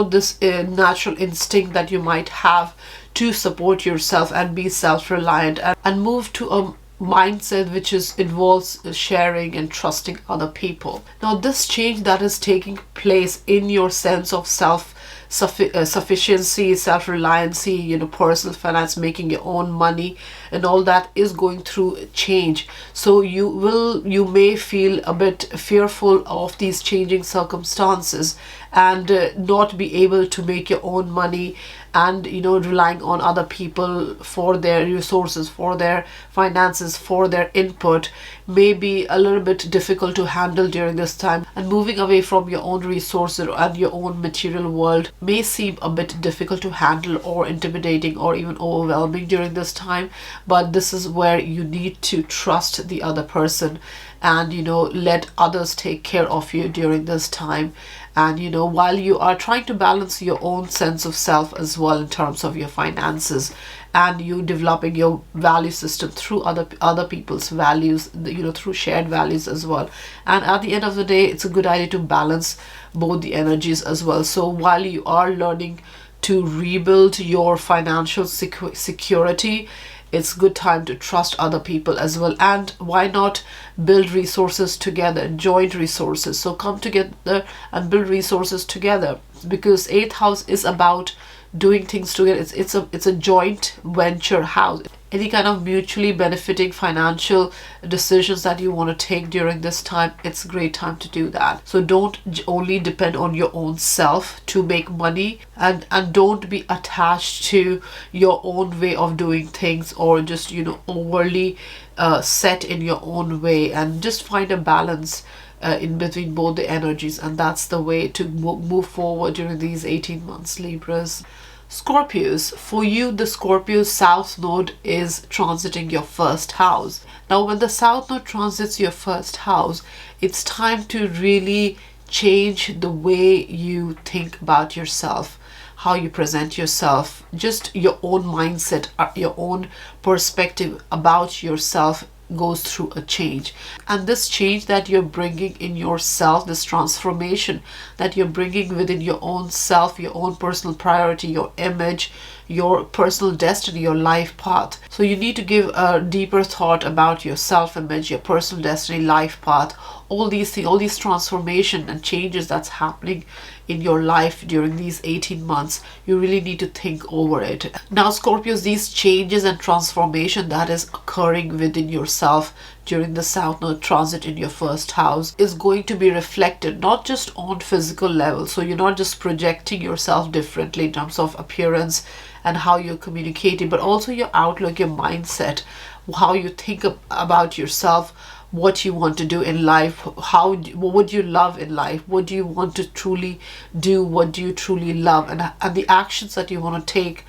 this natural instinct that you might have to support yourself and be self-reliant, and move to a mindset which involves sharing and trusting other people. Now this change that is taking place in your sense of sufficiency, self-reliancy, personal finance, making your own money and all that is going through change. So you may feel a bit fearful of these changing circumstances and not be able to make your own money, and relying on other people for their resources, for their finances, for their input may be a little bit difficult to handle during this time. And moving away from your own resources and your own material world may seem a bit difficult to handle, or intimidating, or even overwhelming during this time. But this is where you need to trust the other person and let others take care of you during this time. And while you are trying to balance your own sense of self as well in terms of your finances, and you developing your value system through other people's values, through shared values as well. And at the end of the day, it's a good idea to balance both the energies as well. So while you are learning to rebuild your financial security, it's good time to trust other people as well. And why not build resources together, joint resources? So come together and build resources together, because 8th house is about doing things together. It's a joint venture house. Any kind of mutually benefiting financial decisions that you want to take during this time, it's a great time to do that. So don't only depend on your own self to make money, and don't be attached to your own way of doing things, or just overly set in your own way, and just find a balance in between both the energies. And that's the way to move forward during these 18 months, Libras. Scorpios, for you, the Scorpio South Node is transiting your first house. Now, when the South Node transits your first house, it's time to really change the way you think about yourself, how you present yourself, just your own mindset, your own perspective about yourself goes through a change. And this change that you're bringing in yourself, this transformation that you're bringing within your own self, your own personal priority, your image, your personal destiny, your life path. So you need to give a deeper thought about your self-image, your personal destiny, life path, all these things, all these transformation and changes that's happening in your life during these 18 months, you really need to think over it. Now, Scorpios, these changes and transformation that is occurring within yourself during the South Node transit in your first house is going to be reflected not just on physical level. So you're not just projecting yourself differently in terms of appearance and how you're communicating, but also your outlook, your mindset, how you think about yourself, what you want to do in life, what would you love in life, what do you want to truly do, what do you truly love, and the actions that you want to take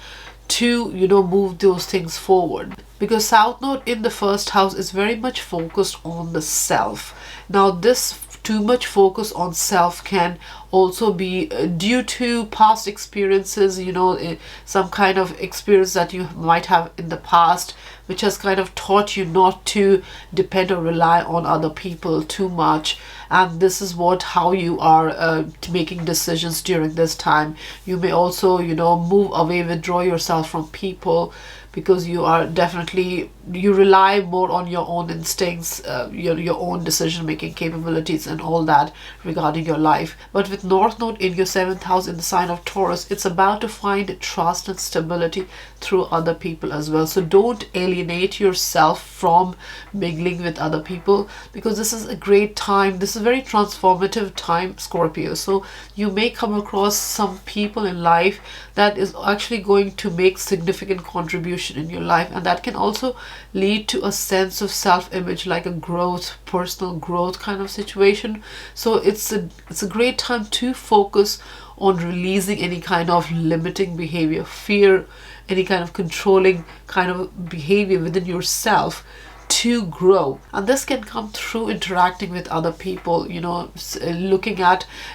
to, you know, move those things forward. Because South Node in the first house is very much focused on the self. Now, this too much focus on self can also be due to past experiences, you know, some kind of experience that you might have in the past, which has kind of taught you not to depend or rely on other people too much. And this is how you are making decisions during this time. You may also, you know, move away, withdraw yourself from people, because you are definitely, you rely more on your own instincts, your own decision making capabilities and all that regarding your life. But with North Node in your 7th house in the sign of Taurus, it's about to find trust and stability through other people as well. So don't alienate yourself from mingling with other people, because this is a great time. This is a very transformative time, Scorpio. So you may come across some people in life that is actually going to make significant contribution in your life, and that can also lead to a sense of self-image, like a growth, personal growth kind of situation. So it's a great time to focus on releasing any kind of limiting behavior, fear, any kind of controlling kind of behavior within yourself to grow. And this can come through interacting with other people, you know,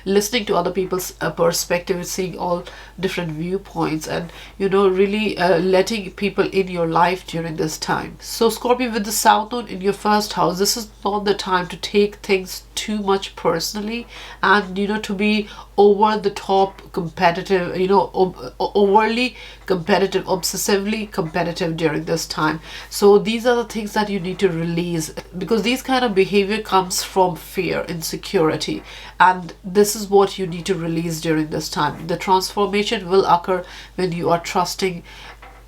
listening to other people's perspective, seeing all different viewpoints, and, you know, really letting people in your life during this time. So Scorpio, with the South Node in your first house, this is not the time to take things too much personally and, you know, to be over the top competitive, you know, overly competitive, obsessively competitive during this time. So these are the things that you need to release, because these kind of behavior comes from fear, insecurity, and this is what you need to release during this time. The transformation will occur when you are trusting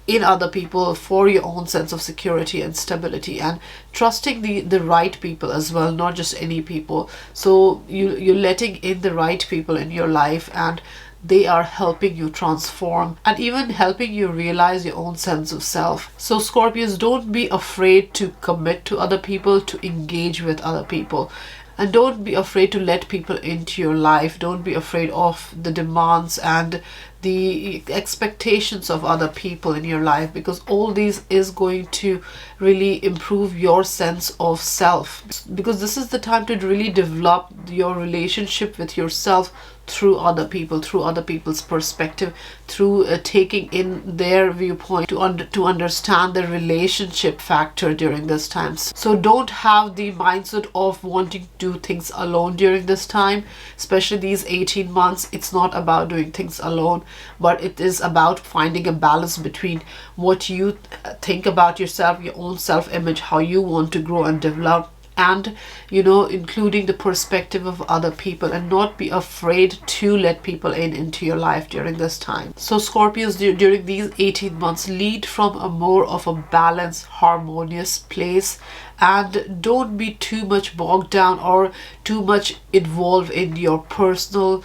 in other people for your own sense of security and stability, and trusting the right people as well, not just any people. So you're letting in the right people in your life, and they are helping you transform and even helping you realize your own sense of self. So Scorpios, don't be afraid to commit to other people, to engage with other people. And don't be afraid to let people into your life. Don't be afraid of the demands and the expectations of other people in your life, because all these is going to really improve your sense of self. Because this is the time to really develop your relationship with yourself through other people, through other people's perspective, through taking in their viewpoint, to understand the relationship factor during this time. So don't have the mindset of wanting to do things alone during this time, especially these 18 months. It's not about doing things alone, but it is about finding a balance between what you think about yourself, your own self-image, how you want to grow and develop, and, you know, including the perspective of other people, and not be afraid to let people into your life during this time. So Scorpios, during these 18 months, lead from a more of a balanced, harmonious place, and don't be too much bogged down or too much involved in your personal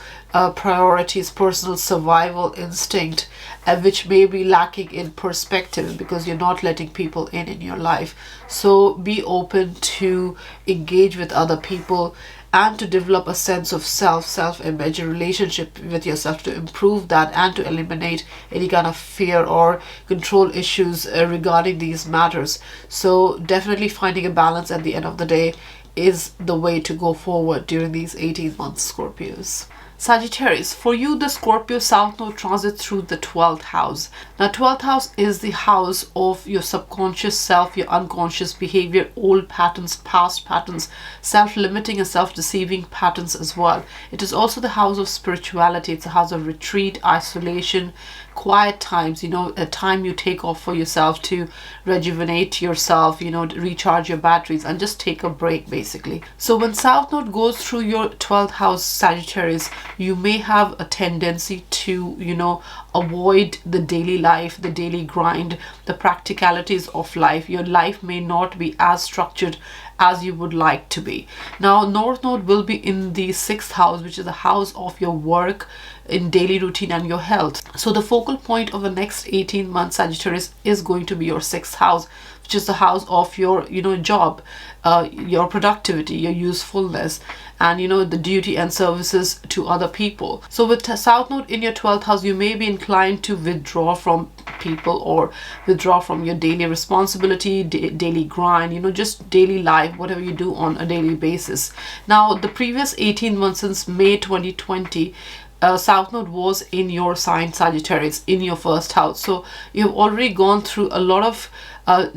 priorities, personal survival instinct, which may be lacking in perspective because you're not letting people in your life. So be open to engage with other people and to develop a sense of self-image, a relationship with yourself, to improve that and to eliminate any kind of fear or control issues regarding these matters. So definitely finding a balance at the end of the day is the way to go forward during these 18 months, Scorpios. Sagittarius, for you, the Scorpio South Node transit through the 12th house. Now, 12th house is the house of your subconscious self, your unconscious behavior, old patterns, past patterns, self-limiting and self-deceiving patterns as well. It is also the house of spirituality. It's a house of retreat, isolation, quiet times, you know, a time you take off for yourself to rejuvenate yourself, you know, to recharge your batteries and just take a break basically. So when South Node goes through your 12th house, Sagittarius, you may have a tendency to, you know, avoid the daily life, the daily grind, the practicalities of life. Your life may not be as structured as you would like to be. Now, North Node will be in the 6th house, which is the house of your work, in daily routine and your health. So the focal point of the next 18 months, Sagittarius, is going to be your 6th house, which is the house of your, you know, job, your productivity, your usefulness, and, you know, the duty and services to other people. So with South Node in your 12th house, you may be inclined to withdraw from people or withdraw from your daily responsibility, daily grind, you know, just daily life, whatever you do on a daily basis. Now, the previous 18 months since May 2020, South Node was in your sign Sagittarius, in your 1st house. So you've already gone through a lot of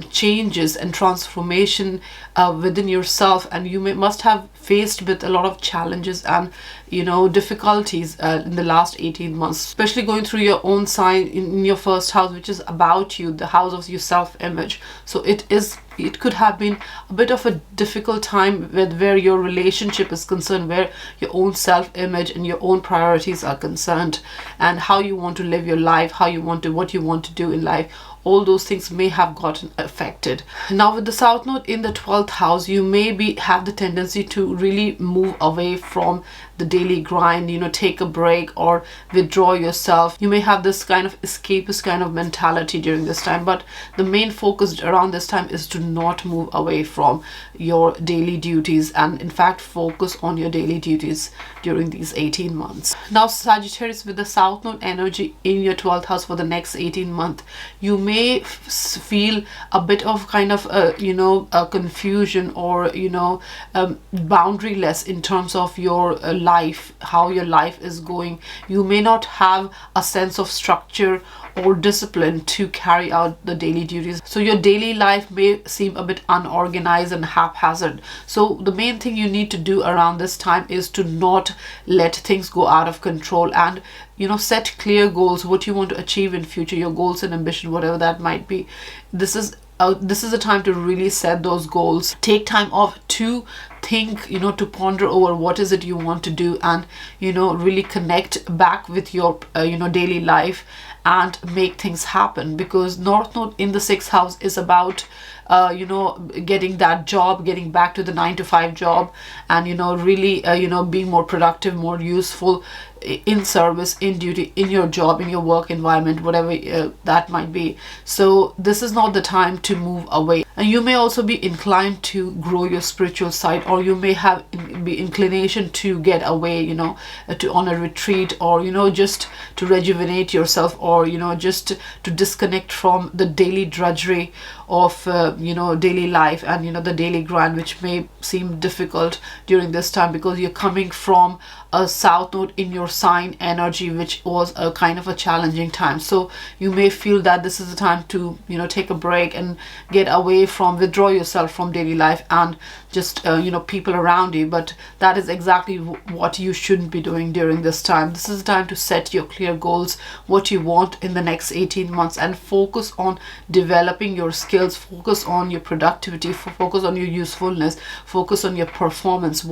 changes and transformation within yourself, and you must have faced with a lot of challenges and, you know, difficulties in the last 18 months, especially going through your own sign in your 1st house, which is about you, the house of your self-image. So it could have been a bit of a difficult time with where your relationship is concerned, where your own self-image and your own priorities are concerned, and how you want to live your life, what you want to do in life. All those things may have gotten affected. Now with the South Node in the 12th house, you may have the tendency to really move away from the daily grind, you know, take a break or withdraw yourself. You may have this kind of escapist kind of mentality during this time, but the main focus around this time is to not move away from your daily duties, and in fact focus on your daily duties during these 18 months. Now Sagittarius, with the South Node energy in your 12th house for the next 18 months, you may feel a bit of kind of you know, a confusion or, you know, boundaryless in terms of your life, how your life is going. You may not have a sense of structure or discipline to carry out the daily duties. So your daily life may seem a bit unorganized and haphazard. So the main thing you need to do around this time is to not let things go out of control, and, you know, set clear goals, what you want to achieve in future, your goals and ambition, whatever that might be. This is a time to really set those goals. Take time off to think, you know, to ponder over what is it you want to do, and, you know, really connect back with your you know, daily life and make things happen. Because North Node in the 6th house is about you know, getting that job, getting back to the 9-to-5 job, and, you know, really you know, being more productive, more useful in service, in duty, in your job, in your work environment, whatever that might be. So this is not the time to move away. And you may also be inclined to grow your spiritual side, or you may have be inclination to get away, you know, to on a retreat, or, you know, just to rejuvenate yourself, or, you know, just to disconnect from the daily drudgery of you know, daily life and, you know, the daily grind, which may seem difficult during this time because you're coming from a South Node in your sign energy, which was a kind of a challenging time. So you may feel that this is the time to, you know, take a break and get away from, withdraw yourself from daily life and just you know, people around you. But that is exactly what you shouldn't be doing during this time. This is the time to set your clear goals, what you want in the next 18 months, and focus on developing your skills, focus on your productivity, focus on your usefulness, focus on your performance,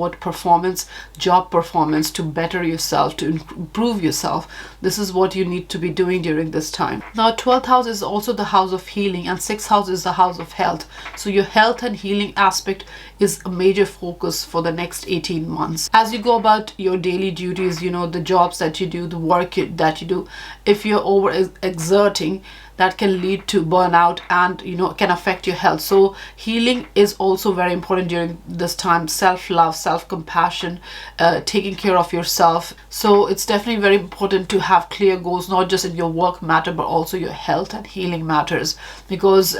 job performance, to better yourself, to improve yourself. This is what you need to be doing during this time. Now 12th house is also the house of healing, and 6th house is the house of health. So your health and healing aspect is a major focus for the next 18 months. As you go about your daily duties, you know, the jobs that you do, the work that you do, if you're over exerting, that can lead to burnout and, you know, can affect your health. So healing is also very important during this time. Self-love, self-compassion, taking care of yourself. So it's definitely very important to have clear goals, not just in your work matter, but also your health and healing matters. Because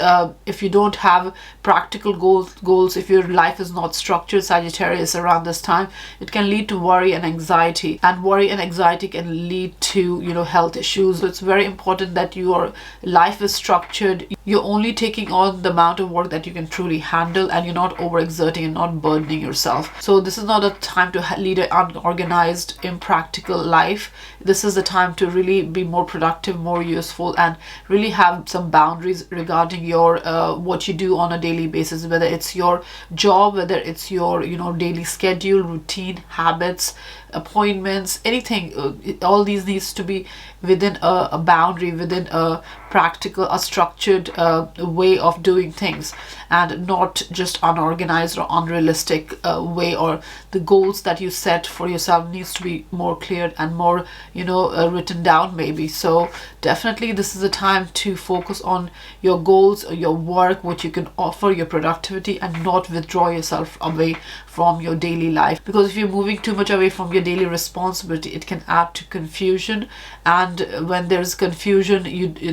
if you don't have practical goals, if your life is not structured, Sagittarius, around this time, it can lead to worry and anxiety, and worry and anxiety can lead to, you know, health issues. So it's very important that your life is structured, you're only taking on the amount of work that you can truly handle, and you're not overexerting and not burdening yourself. So this is not a time to lead an unorganized, impractical life. This is the time to really be more productive, more useful, and really have some boundaries regarding your what you do on a daily basis, whether it's your job, whether it's your daily schedule, routine, habits, appointments, anything. All these needs to be within a boundary, within a practical, a structured way of doing things, and not just unorganized or unrealistic way. Or the goals that you set for yourself needs to be more clear and more written down maybe. So definitely this is a time to focus on your goals, or your work, what you can offer, your productivity, and not withdraw yourself away from your daily life. Because if you're moving too much away from your daily responsibility, it can add to confusion, and when there's confusion,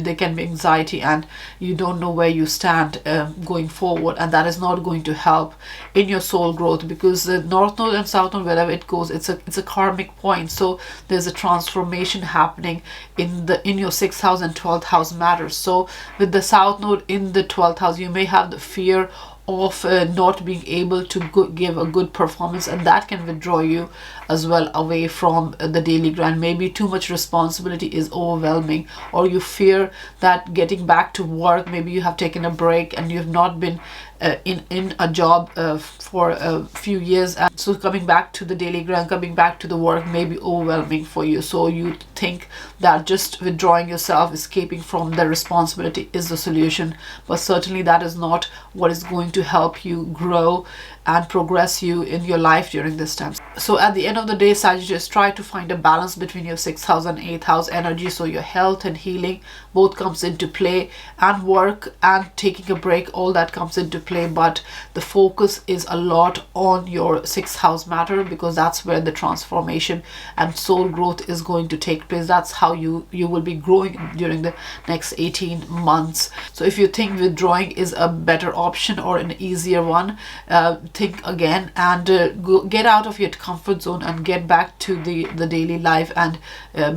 there can be anxiety, and you don't know where you stand going forward, and that is not going to help in your soul growth. Because the North Node and South Node, wherever it goes, it's a karmic point. So there's a transformation happening in your 6th house, and 12th house matters. So with the South Node in the 12th house, you may have the fear of not being able to give a good performance, and that can withdraw you as well away from the daily grind. Maybe too much responsibility is overwhelming, or you fear that getting back to work, maybe you have taken a break and you have not been in a job for a few years, and so coming back to the daily grind, coming back to the work may be overwhelming for you. So you think that just withdrawing yourself, escaping from the responsibility is the solution, but certainly that is not what is going to help you grow and progress you in your life during this time. So at the end of the day, Sagittarius, try to find a balance between your 6th house and 8th house energy. So your health and healing both comes into play, and work and taking a break, all that comes into play. But the focus is a lot on your 6th house matter, because that's where the transformation and soul growth is going to take place. That's how you will be growing during the next 18 months. So if you think withdrawing is a better option or an easier one, think again, and get out of your comfort zone and get back to the daily life, and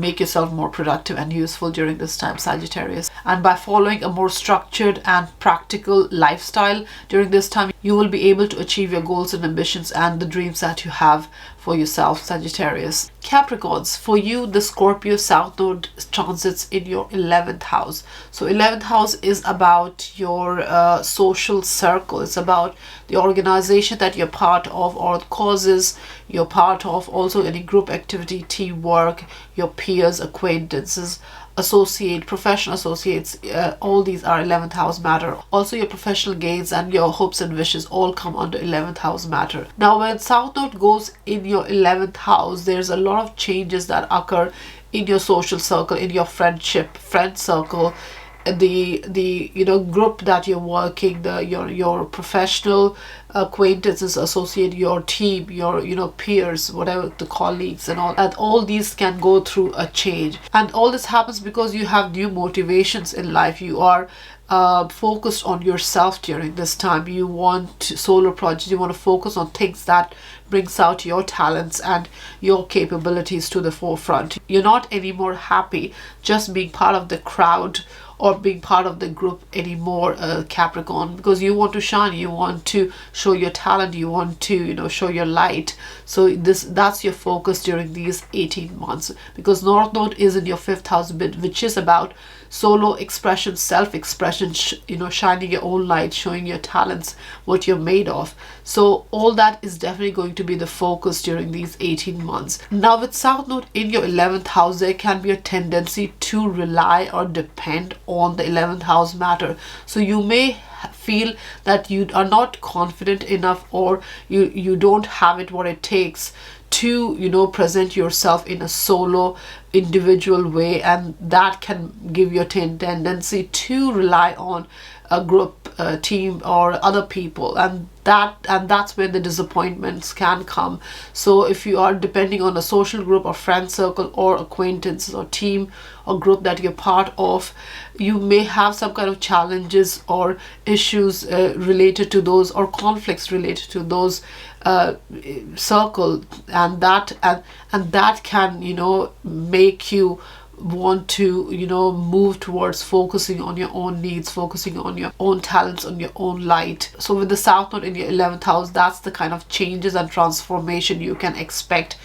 make yourself more productive and useful during this time, Sagittarius. And by following a more structured and practical lifestyle during this time, you will be able to achieve your goals and ambitions and the dreams that you have for yourself, Sagittarius. Capricorns, for you, the Scorpio South Node transits in your 11th house. So 11th house is about your social circle. It's about the organization that you're part of, or causes you're part of, also any group activity, teamwork, your peers, acquaintances, professional associates, all these are 11th house matter. Also your professional gains and your hopes and wishes all come under 11th house matter. Now when South Node goes in your 11th house, there's a lot of changes that occur in your social circle, in your friend circle, the group that you're working, your professional acquaintances, associate, your team, your peers, whatever, the colleagues and all these can go through a change. And all this happens because you have new motivations in life. You are focused on yourself during this time. You want solo projects, you want to focus on things that brings out your talents and your capabilities to the forefront. You're not anymore happy just being part of the crowd or being part of the group anymore, Capricorn, because you want to shine, you want to show your talent, you want to show your light. So that's your focus during these 18 months, because North Node is in your 5th house, which is about solo expression, self-expression, shining your own light, showing your talents, what you're made of. So all that is definitely going to be the focus during these 18 months. Now with South Node in your 11th house, there can be a tendency to rely or depend on the 11th house matter. So you may feel that you are not confident enough, or you don't have it what it takes to present yourself in a solo individual way, and that can give you a tendency to rely on a group, team, or other people, and that's where the disappointments can come. So if you are depending on a social group or friend circle or acquaintances or team or group that you're part of, you may have some kind of challenges or issues related to those, or conflicts related to those circle, and that can make you want to, you know, move towards focusing on your own needs, focusing on your own talents, on your own light. So with the South Node in your 11th house, that's the kind of changes and transformation you can expect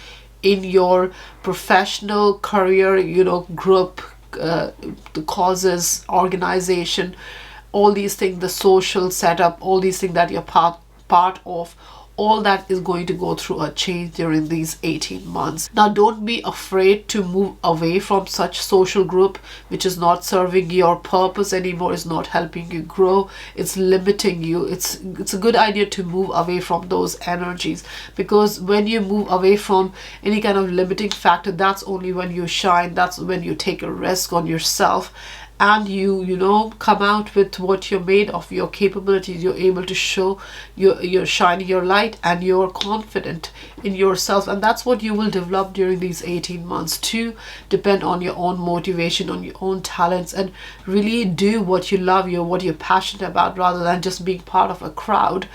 in your professional career, you know, group, the causes, organization, all these things, the social setup, all these things that you're part of, all that is going to go through a change during these 18 months. Now, don't be afraid to move away from such social group which is not serving your purpose anymore, is not helping you grow, it's limiting you. It's a good idea to move away from those energies, because when you move away from any kind of limiting factor, that's only when you shine, that's when you take a risk on yourself, and you know, come out with what you're made of, your capabilities. You're able to show, you're shining your light, and you're confident in yourself, and that's what you will develop during these 18 months, to depend on your own motivation, on your own talents, and really do what you love, what you're passionate about, rather than just being part of a crowd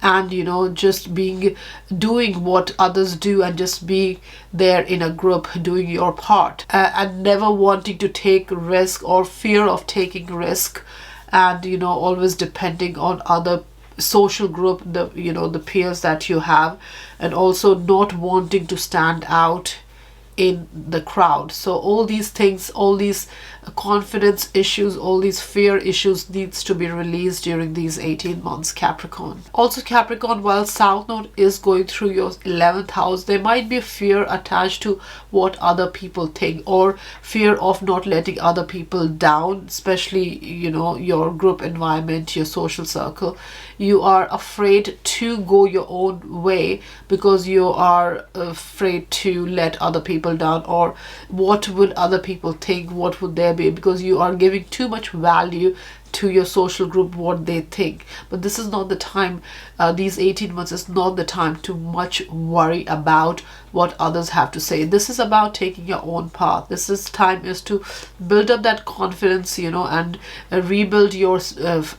and, you know, just doing what others do and just being there in a group doing your part, and never wanting to take risk or fear of taking risk, and, you know, always depending on other social group, the, you know, the peers that you have, and also not wanting to stand out in the crowd. So all these things, all these confidence issues, all these fear issues needs to be released during these 18 months, Capricorn. Also, Capricorn, while South Node is going through your 11th house, there might be fear attached to what other people think, or fear of not letting other people down, especially, you know, your group environment, your social circle. You are afraid to go your own way because you are afraid to let other people down, or what would other people think, what would there be, because you are giving too much value to your social group, what they think. But this is not the time, these 18 months is not the time to much worry about what others have to say. This is about taking your own path. Time is to build up that confidence, you know, and rebuild your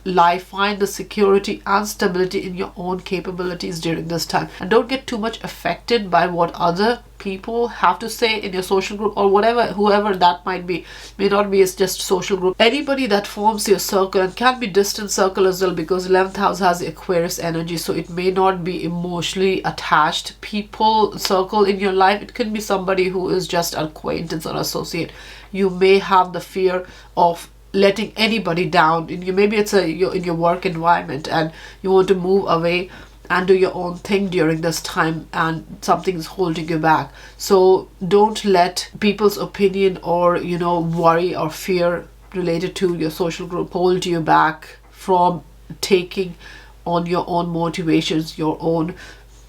life, find the security and stability in your own capabilities during this time, and don't get too much affected by what other people have to say in your social group, or whatever, whoever that might be. May not be, it's just social group, anybody that forms your circle, and can be distant circle as well, because 11th house has Aquarius energy, so it may not be emotionally attached people circle in your life. It can be somebody who is just an acquaintance or associate. You may have the fear of letting anybody down, maybe it's you're in your work environment and you want to move away and do your own thing during this time, and something is holding you back. So don't let people's opinion, or, you know, worry or fear related to your social group hold you back from taking on your own motivations, your own,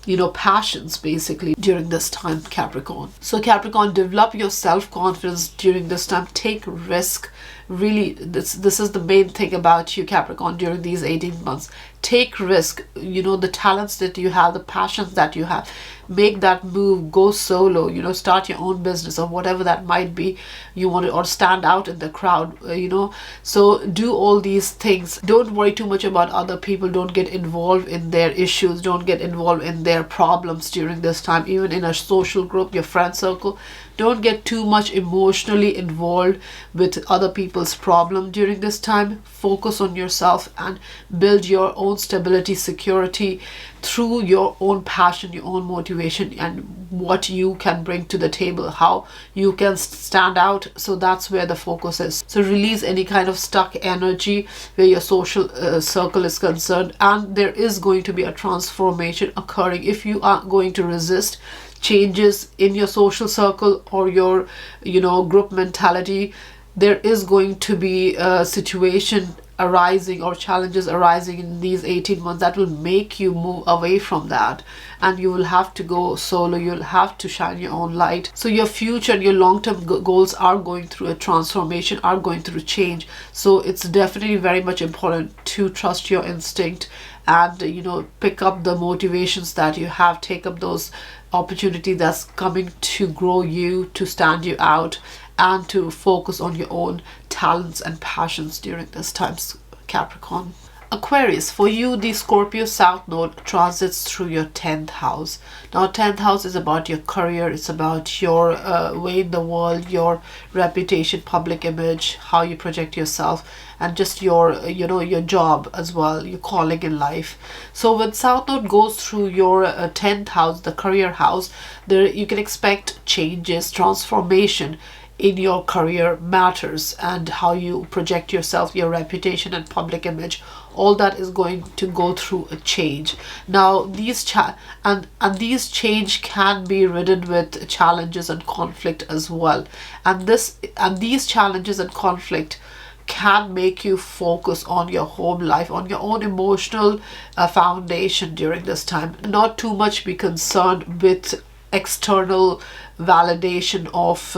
you know, passions, basically, during this time, Capricorn. So Capricorn, develop your self-confidence during this time. Take risk. Really, this is the main thing about you, Capricorn, during these 18 months. Take risk, you know, the talents that you have, the passions that you have, make that move, go solo, you know, start your own business or whatever that might be you want to, or stand out in the crowd, you know. So do all these things. Don't worry too much about other people. Don't get involved in their issues, don't get involved in their problems during this time. Even in a social group, your friend circle, don't get too much emotionally involved with other people's problem during this time. Focus on yourself and build your own stability, security through your own passion, your own motivation, and what you can bring to the table, how you can stand out. So that's where the focus is. So release any kind of stuck energy where your social circle is concerned, and there is going to be a transformation occurring. If you are going to resist changes in your social circle or your, you know, group mentality, there is going to be a situation arising or challenges arising in these 18 months that will make you move away from that, and you will have to go solo. You'll have to shine your own light. So your future and your long-term goals are going through a transformation, are going through change. So it's definitely very much important to trust your instinct and, you know, pick up the motivations that you have, take up those opportunity that's coming to grow you, to stand you out, and to focus on your own talents and passions during this time, Capricorn. Aquarius, for you, the Scorpio South Node transits through your 10th house. Now, 10th house is about your career. It's about your way in the world, your reputation, public image, how you project yourself, and just your, your job as well, your calling in life. So when South Node goes through your 10th house, the career house, there you can expect changes, transformation in your career matters, and how you project yourself, your reputation and public image, all that is going to go through a change. Now these these change can be ridden with challenges and conflict as well, and these challenges and conflict can make you focus on your home life, on your own emotional foundation during this time. Not too much be concerned with external validation of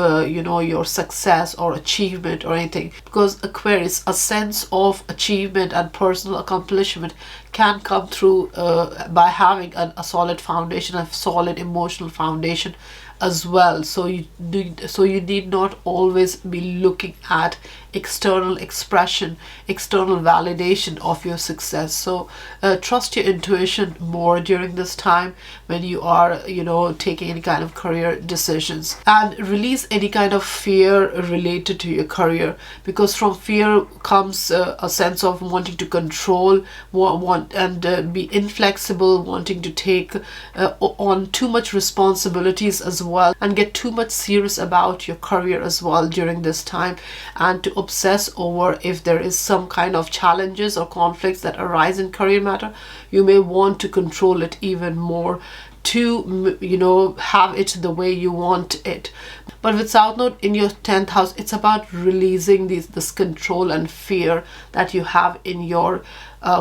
your success or achievement or anything, because Aquarius, a sense of achievement and personal accomplishment can come through by having a solid foundation, a solid emotional foundation as well. So you need not always be looking at external expression, external validation of your success. So trust your intuition more during this time when you are taking any kind of career decisions, and release any kind of fear related to your career, because from fear comes a sense of wanting to control, be inflexible, wanting to take on too much responsibilities as well, and get too much serious about your career as well during this time, and to obsess over if there is some kind of challenges or conflicts that arise in career matter. You may want to control it even more to have it the way you want it. But with South Node in your 10th house, it's about releasing this control and fear that you have in your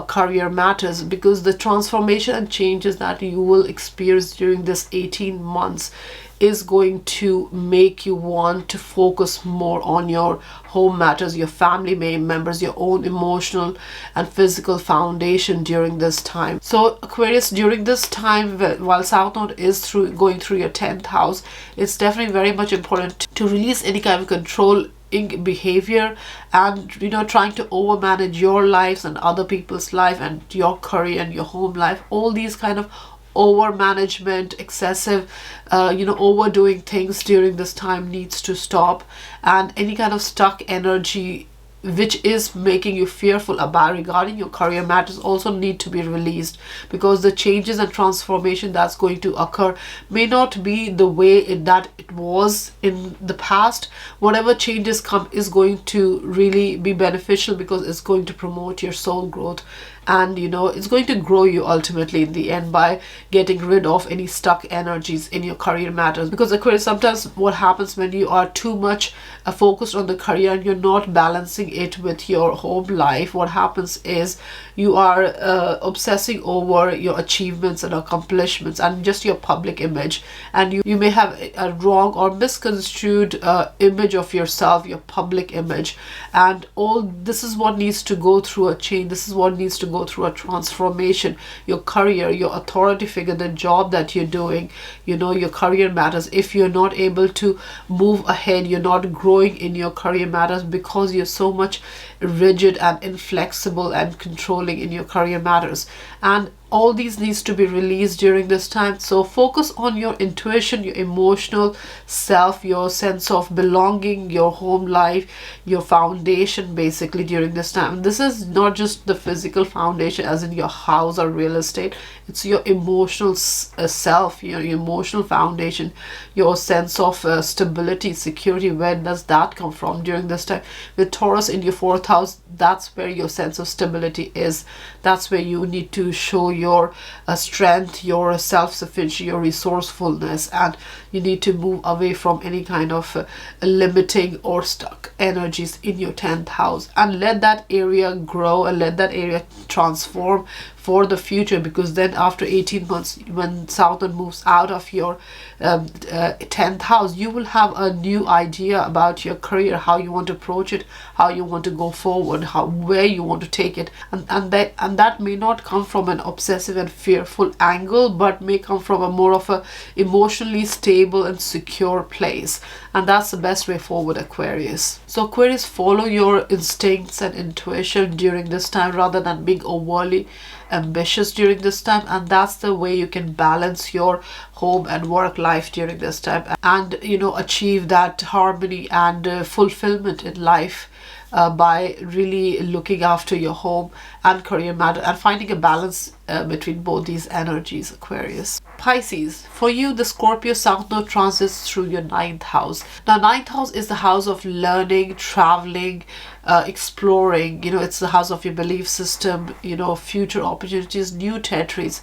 career matters, because the transformation and changes that you will experience during this 18 months is going to make you want to focus more on your home matters, your family members, your own emotional and physical foundation during this time. So Aquarius, during this time, while South Node is going through your 10th house, it's definitely very much important to release any kind of control in behavior, and trying to overmanage your lives and other people's life and your career and your home life. All these kind of over management, excessive overdoing things during this time needs to stop, and any kind of stuck energy which is making you fearful about regarding your career matters also need to be released, because the changes and transformation that's going to occur may not be the way that it was in the past. Whatever changes come is going to really be beneficial, because it's going to promote your soul growth, and it's going to grow you ultimately in the end by getting rid of any stuck energies in your career matters. Because Aquarius, sometimes what happens when you are too much focused on the career and you're not balancing it with your home life, what happens is you are obsessing over your achievements and accomplishments and just your public image, and you may have a wrong or misconstrued image of yourself, your public image, and all this is what needs to go through a change. This is what needs to go through a transformation. Your career, your authority figure, the job that you're doing, your career matters. If you're not able to move ahead, you're not growing in your career matters because you're so much rigid and inflexible and controlling in your career matters, and all these needs to be released during this time. So focus on your intuition, your emotional self, your sense of belonging, your home life, your foundation basically during this time. And this is not just the physical foundation as in your house or real estate, it's your emotional self, your emotional foundation, your sense of stability, security. Where does that come from during this time? With Taurus in your 4th house, that's where your sense of stability is. That's where you need to show your strength, your self-sufficiency, your resourcefulness, and you need to move away from any kind of limiting or stuck energies in your 10th house, and let that area grow and let that area transform for the future, because then after 18 months, when South Node moves out of your 10th house, you will have a new idea about your career, how you want to approach it, how you want to go forward, where you want to take it, and that may not come from an obsessive and fearful angle, but may come from a more of a emotionally stable and secure place. And that's the best way forward, Aquarius. So Aquarius, follow your instincts and intuition during this time rather than being overly ambitious during this time, and that's the way you can balance your home and work life during this time, and achieve that harmony and fulfillment in life by really looking after your home and career matter and finding a balance between both these energies, Aquarius. Pisces, for you, the Scorpio South Node transits through your 9th house. Now, 9th house is the house of learning, traveling, exploring. It's the house of your belief system, future opportunities, new territories,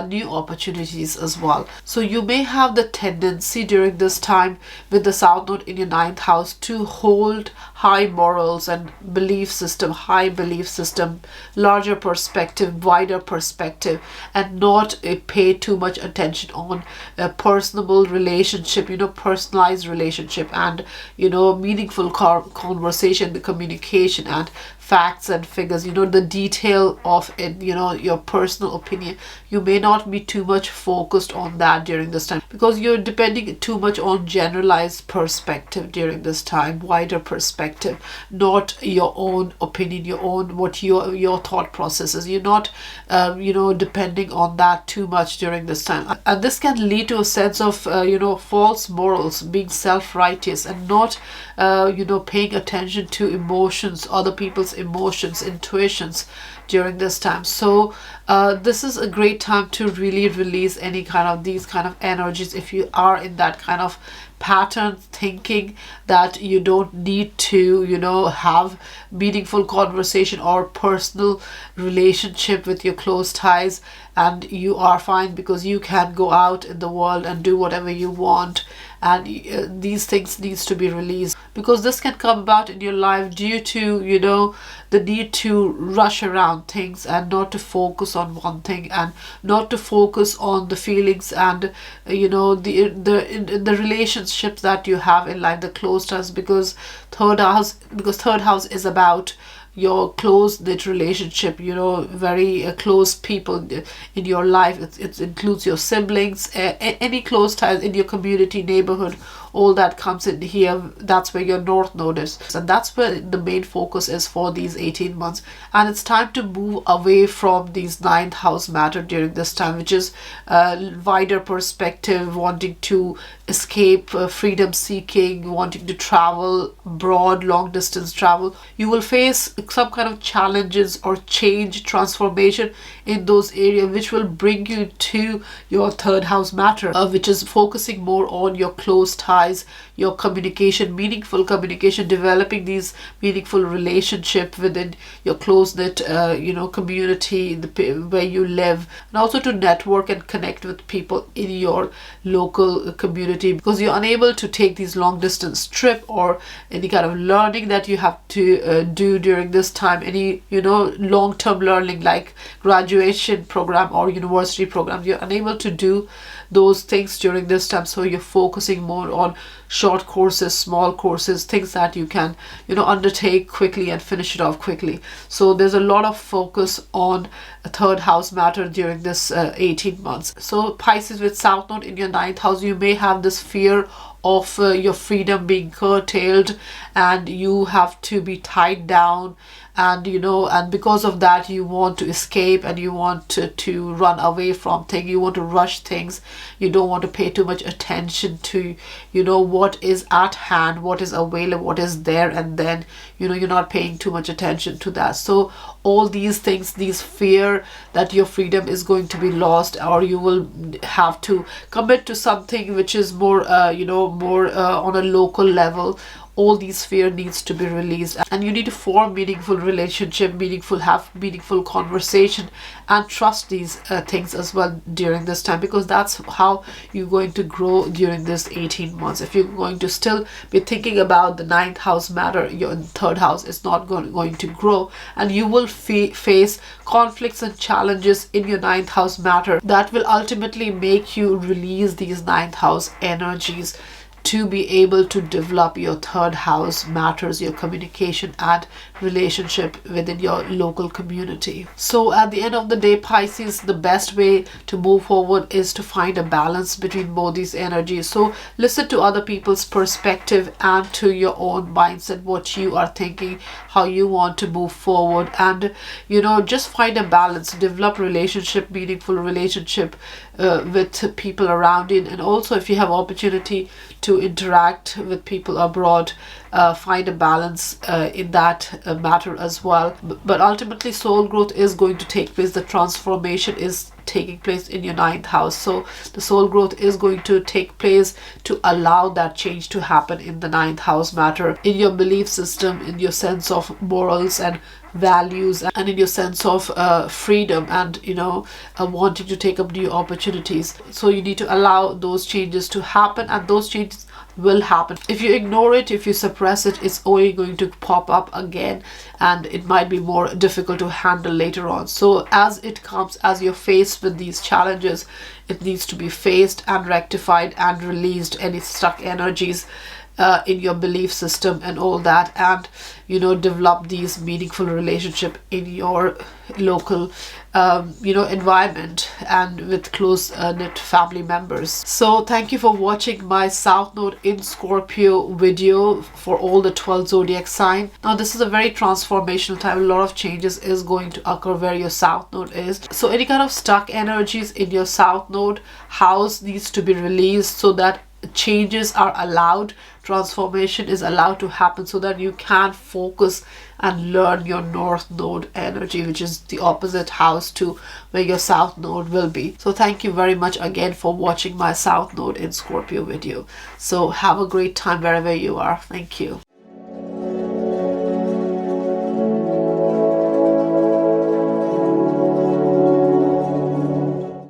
new opportunities as well. So you may have the tendency during this time with the South Node in your 9th house to hold high morals and high belief system, larger perspective, wider perspective, and not pay too much attention on a personal relationship, personalized relationship, and meaningful conversation, the communication, and facts and figures, the detail of it, your personal opinion. You may not be too much focused on that during this time, because you're depending too much on generalized perspective during this time, wider perspective, not your own opinion, your thought processes. You're not depending on that too much during this time, and this can lead to a sense of false morals, being self-righteous, and not paying attention to emotions, other people's emotions, intuitions during this time. So this is a great time to really release any kind of these kind of energies if you are in that kind of pattern thinking that you don't need to have meaningful conversation or personal relationship with your close ties, and you are fine because you can go out in the world and do whatever you want, and these things needs to be released, because this can come about in your life due to the need to rush around things and not to focus on one thing, and not to focus on the feelings and the relationships that you have in life, the close ties, because third house is about your close knit relationship, very close people in your life. It includes your siblings, any close ties in your community, neighborhood, all that comes in here. That's where your North Node is, and that's where the main focus is for these 18 months. And it's time to move away from these 9th house matter during this time, which is wider perspective, wanting to escape, freedom seeking, wanting to travel abroad, long distance travel. You will face some kind of challenges or change, transformation in those areas, which will bring you to your 3rd house matter, which is focusing more on your close ties, your communication, meaningful communication, developing these meaningful relationship within your close-knit community, where you live, and also to network and connect with people in your local community, because you're unable to take these long distance trip or any kind of learning that you have to do during this time, any long-term learning like graduation program or university program. You're unable to do those things during this time, so you're focusing more on short courses, small courses, things that you can undertake quickly and finish it off quickly. So there's a lot of focus on a 3rd house matter during this 18 months. So Pisces with South Node in your 9th house, you may have this fear of your freedom being curtailed, and you have to be tied down, and and because of that you want to escape, and you want to run away from things, you want to rush things, you don't want to pay too much attention to what is at hand, what is available, what is there, and then you're not paying too much attention to that. So all these things, these fear that your freedom is going to be lost, or you will have to commit to something which is more more on a local level, all these fear needs to be released, and you need to form meaningful relationship, have meaningful conversation, and trust these things as well during this time, because that's how you're going to grow during this 18 months. If you're going to still be thinking about the ninth house matter, your third house is not going to grow, and you will face conflicts and challenges in your ninth house matter that will ultimately make you release these ninth house energies to be able to develop your third house matters, your communication and relationship within your local community. So at the end of the day, Pisces, the best way to move forward is to find a balance between both these energies. So listen to other people's perspective and to your own mindset, what you are thinking, how you want to move forward, and just find a balance, develop relationship, meaningful relationship with people around you. And also, if you have opportunity to interact with people abroad, find a balance in that matter as well. But ultimately, soul growth is going to take place. The transformation is taking place in your ninth house, so the soul growth is going to take place to allow that change to happen in the ninth house matter, in your belief system, in your sense of morals and values, and in your sense of freedom, and wanting to take up new opportunities. So you need to allow those changes to happen, and those changes will happen. If you ignore it, if you suppress it, it's only going to pop up again, and it might be more difficult to handle later on. So as it comes, as you're faced with these challenges, it needs to be faced and rectified and released, any stuck energies in your belief system and all that, and develop these meaningful relationship in your local environment and with close knit family members. So thank you for watching my South Node in Scorpio video for all the 12 zodiac sign. Now this is a very transformational time. A lot of changes is going to occur where your South Node is. So any kind of stuck energies in your South Node house needs to be released, so that changes are allowed, transformation is allowed to happen, so that you can focus and learn your North Node energy, which is the opposite house to where your South Node will be. So thank you very much again for watching my South Node in Scorpio video. So have a great time wherever you are. Thank you.